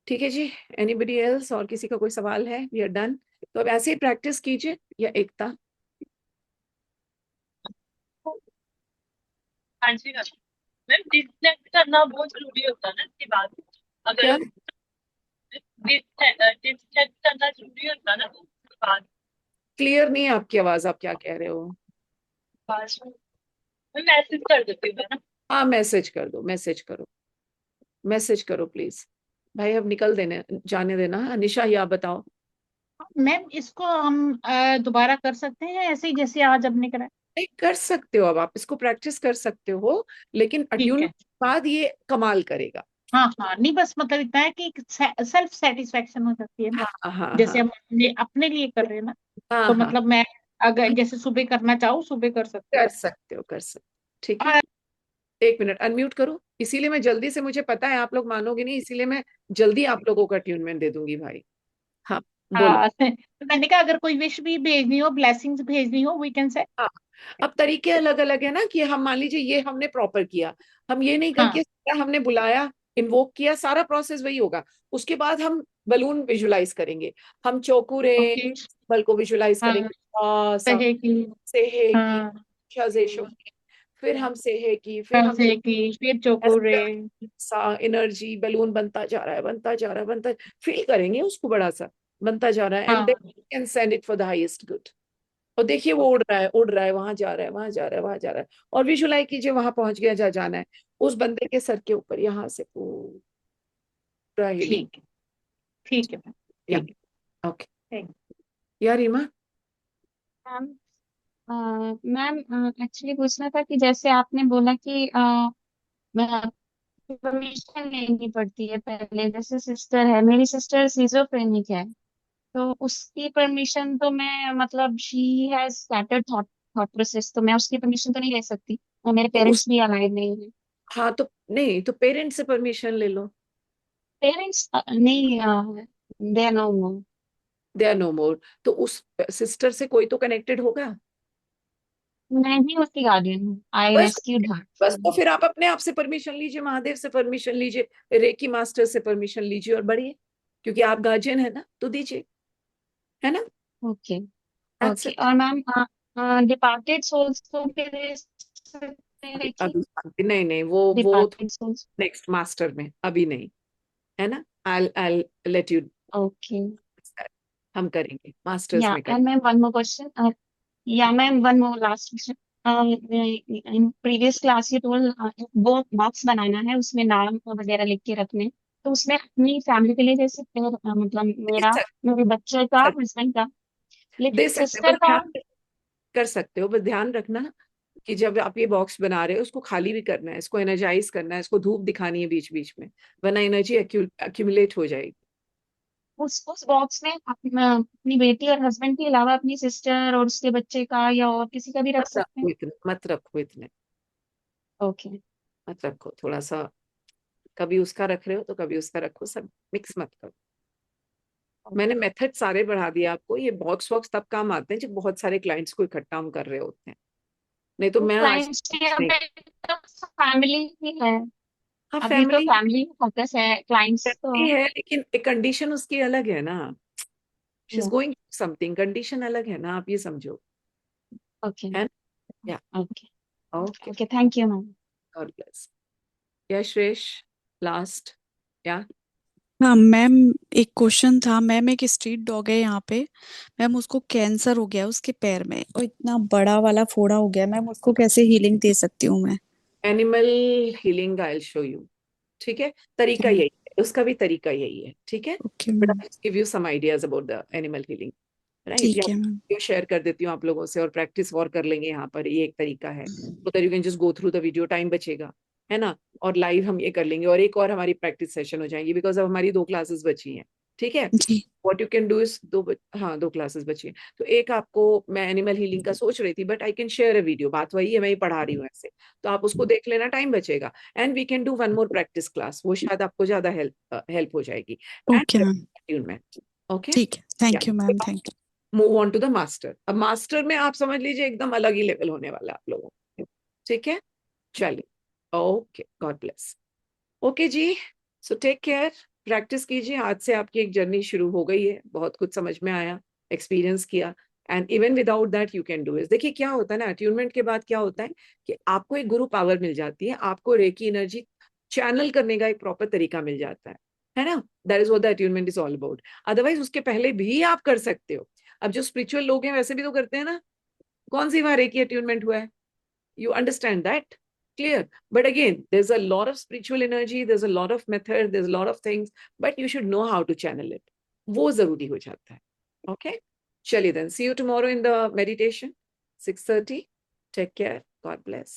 ठीक है जी. Anybody else? और किसी का कोई सवाल है? We are done. तो अब ऐसे ही प्रैक्टिस कीजिए. या एकता? हाँ जी मैम, डिस्कनेक्ट करना बहुत जरूरी होता है ना इसके बाद. क्या? अगर डिस्कनेक्ट करना जरूरी होता है ना उसके बाद. क्लियर नहीं है आपकी आवाज. आप क्या कह रहे हो? मैं मैसेज कर देती हूँ ना. हाँ, मैसेज कर दो. मैसेज करो प्लीज. भाई अब निकल जाने देना. निशा, या बताओ. मैम इसको हम दोबारा कर सकते हैं ऐसे ही जैसे आज आपने करा? नहीं, कर सकते हो. अब आप इसको प्रैक्टिस कर सकते हो, लेकिन अट्यून के बाद ये कमाल करेगा. हाँ हाँ, नहीं बस मतलब इतना है कि सेल्फ सेटिस्फेक्शन हो सकती है ना. हाँ, जैसे हम अपने लिए कर रहे हैं ना. हाँ, तो हाँ. मतलब मैं अगर जैसे सुबह करना चाहूँ, सुबह कर सकते कर सकते. ठीक है. 1 मिनट अनम्यूट करो. इसीलिए मैं जल्दी से, मुझे पता है आप लोग मानोगे नहीं, इसीलिए मैं जल्दी आप लोगों को अट्यूनमेंट दे दूंगी भाई. हाँ, बोलो. हाँ. तो मैंने कहा अगर कोई विश भी भेजनी हो, ब्लेसिंग्स भेजनी हो, वी कैन से. हाँ, अब तरीके अलग अलग है ना, कि हम मान लीजिए ये हमने प्रॉपर किया, हम ये नहीं करके हमने बुलाया, इन्वोक किया, सारा प्रोसेस वही होगा. उसके बाद हम बलून विजुलाइज करेंगे. हम चौकुरे बल को विजुलाइज करेंगे. फिर हम सेहे की, फिर चौकुरे. एनर्जी बलून बनता जा रहा है, फील करेंगे उसको, बड़ा सा बनता जा रहा है. And then you can send it for the highest good. और देखिए वो उड़ रहा है, वहां जा रहा है. और विजुलाइज कीजिए वहां पहुंच गया जहाँ जाना है, उस बंदे के सर के ऊपर, यहाँ से पूरा हिली. ठीक है. ओके. यार रीमा? मैम एक्चुअली पूछना था कि जैसे आपने बोला कि परमिशन लेनी पड़ती है पहले. जैसे सिस्टर है, मेरी सिस्टर सिजोफ्रेनिक है, तो उसकी परमिशन तो मैं मतलब she has started thought process, तो मैं उसकी परमिशन तो नहीं ले सकती, और मेरे पेरेंट्स भी अलाइव नहीं है. हाँ, तो नहीं, तो पेरेंट्स से परमिशन ले लो. पेरेंट्स नहीं, they are no more. They are no more. तो उस सिस्टर से कोई तो कनेक्टेड होगा. मैं भी उसकी गार्डियन हूँ. आई रेस्क्यूड हर. बस तो फिर आप अपने आप से परमिशन लीजिए, महादेव से परमिशन लीजिए, रेकी मास्टर से परमिशन लीजिए और बढ़िए, क्योंकि आप गार्जियन है ना, तो दीजिए, है ना. ओके. और मैम डिपार्टेड सोल्स को नहीं, वो नेक्स्ट मास्टर में, अभी नहीं, है ना. I'll let you. ओके. हम करेंगे मास्टर्स में. And ma'am one more question. Ma'am one more last question. In previous class you told वो बॉक्स बनाना है, उसमें नाम वगैरह लिख के रखने, तो उसमें अपनी फैमिली के लिए जैसे मतलब मेरे बच्चे का, हस्बैंड का, लेकिन सिस्टर का कर सकते हो. बस ध्यान रखना कि जब आप ये बॉक्स बना रहे हो, उसको खाली भी करना है, इसको एनर्जाइज करना है, इसको धूप दिखानी है बीच बीच में, वरना एनर्जी एक्यूमुलेट हो जाएगी. उस बॉक्स में अपनी बेटी और हस्बैंड के अलावा अपनी सिस्टर और उसके बच्चे का या और किसी का भी रख सकते हैं? मत रखो इतने. ओके. मत रखो. थोड़ा सा, कभी उसका रख रहे हो तो कभी उसका रखो, सब मिक्स मत करो. मैंने मेथड सारे बढ़ा दिए आपको। ये बॉक्स वॉक्स तब काम आते हैं जब बहुत सारे क्लाइंट्स को इकट्ठा हम कर रहे होते हैं, नहीं तो मैं आज क्लाइंट्स की नहीं। अभी तो फैमिली ही है, हाँ अभी तो फैमिली फैमिली फोकस है, क्लाइंट्स तो है, लेकिन एक कंडीशन उसकी अलग है ना। शी इज या गोइंग समथिंग, कंडीशन अलग है ना, आप ये समझो। ओके है या okay okay, okay, thank you ma'am. God bless. या श्रेष, लास्ट। या हाँ मैम, एक क्वेश्चन था मैम। एक स्ट्रीट डॉग है यहाँ पे मैम, उसको कैंसर हो गया उसके पैर में और इतना बड़ा वाला फोड़ा हो गया मैम, उसको कैसे हीलिंग दे सकती हूँ मैं? Animal healing I will show you, ठीक है। तरीका ओके यही है, उसका भी तरीका यही है, ठीक है। Okay but ma'am, I give you some ideas about the animal healing, right. या ठीक है मैम। वीडियो शेयर कर देती हूँ आप लोगों से, और प्रैक्टिस और कर लेंगे यहाँ पर। ये एक तरीका है, so that you can just go through the video, time बचेगा, है ना। और लाइव हम ये कर लेंगे, और एक और हमारी प्रैक्टिस सेशन हो जाएंगी, बिकॉज अब हमारी 2 क्लासेस बची हैं, ठीक है। जी what you can do is हाँ 2 क्लासेस बची हैं, तो एक आपको मैं एनिमल हीलिंग का सोच रही थी, but I can share a video. बात वही है, मैं ही पढ़ा रही हूँ ऐसे, तो आप उसको देख लेना, टाइम बचेगा। And we can do 1 more practice class, वो शायद आपको ज्यादा हेल्प हो जाएगी। Okay and ma'am, attunement, okay. ठीक है, thank you ma'am, thank you. Move on to the master. अब मास्टर में आप समझ लीजिए एकदम अलग ही लेवल होने वाला है आप लोगों को, ठीक है। चलिए, ओके, गॉड ब्लेस। ओके जी, सो टेक केयर, प्रैक्टिस कीजिए। आज से आपकी एक जर्नी शुरू हो गई है, बहुत कुछ समझ में आया, एक्सपीरियंस किया, and even without that you can do it. देखिए क्या होता है ना, अट्यूनमेंट के बाद क्या होता है कि आपको एक गुरु पावर मिल जाती है, आपको रेकी एनर्जी चैनल करने का एक प्रॉपर तरीका मिल जाता है ना। That is what the attunement is all about. Otherwise उसके पहले भी आप कर सकते हो। अब जो स्पिरिचुअल लोग हैं वैसे भी तो करते हैं ना, कौन सी वहां रेकी अट्यूनमेंट हुआ है? You understand that? Clear? But again, there's a lot of spiritual energy, there's a lot of method, there's a lot of things, but you should know how to channel it. वो जरूरी हो जाता है, okay? चलिए then, see you tomorrow in the meditation, 6:30. Take care. God bless.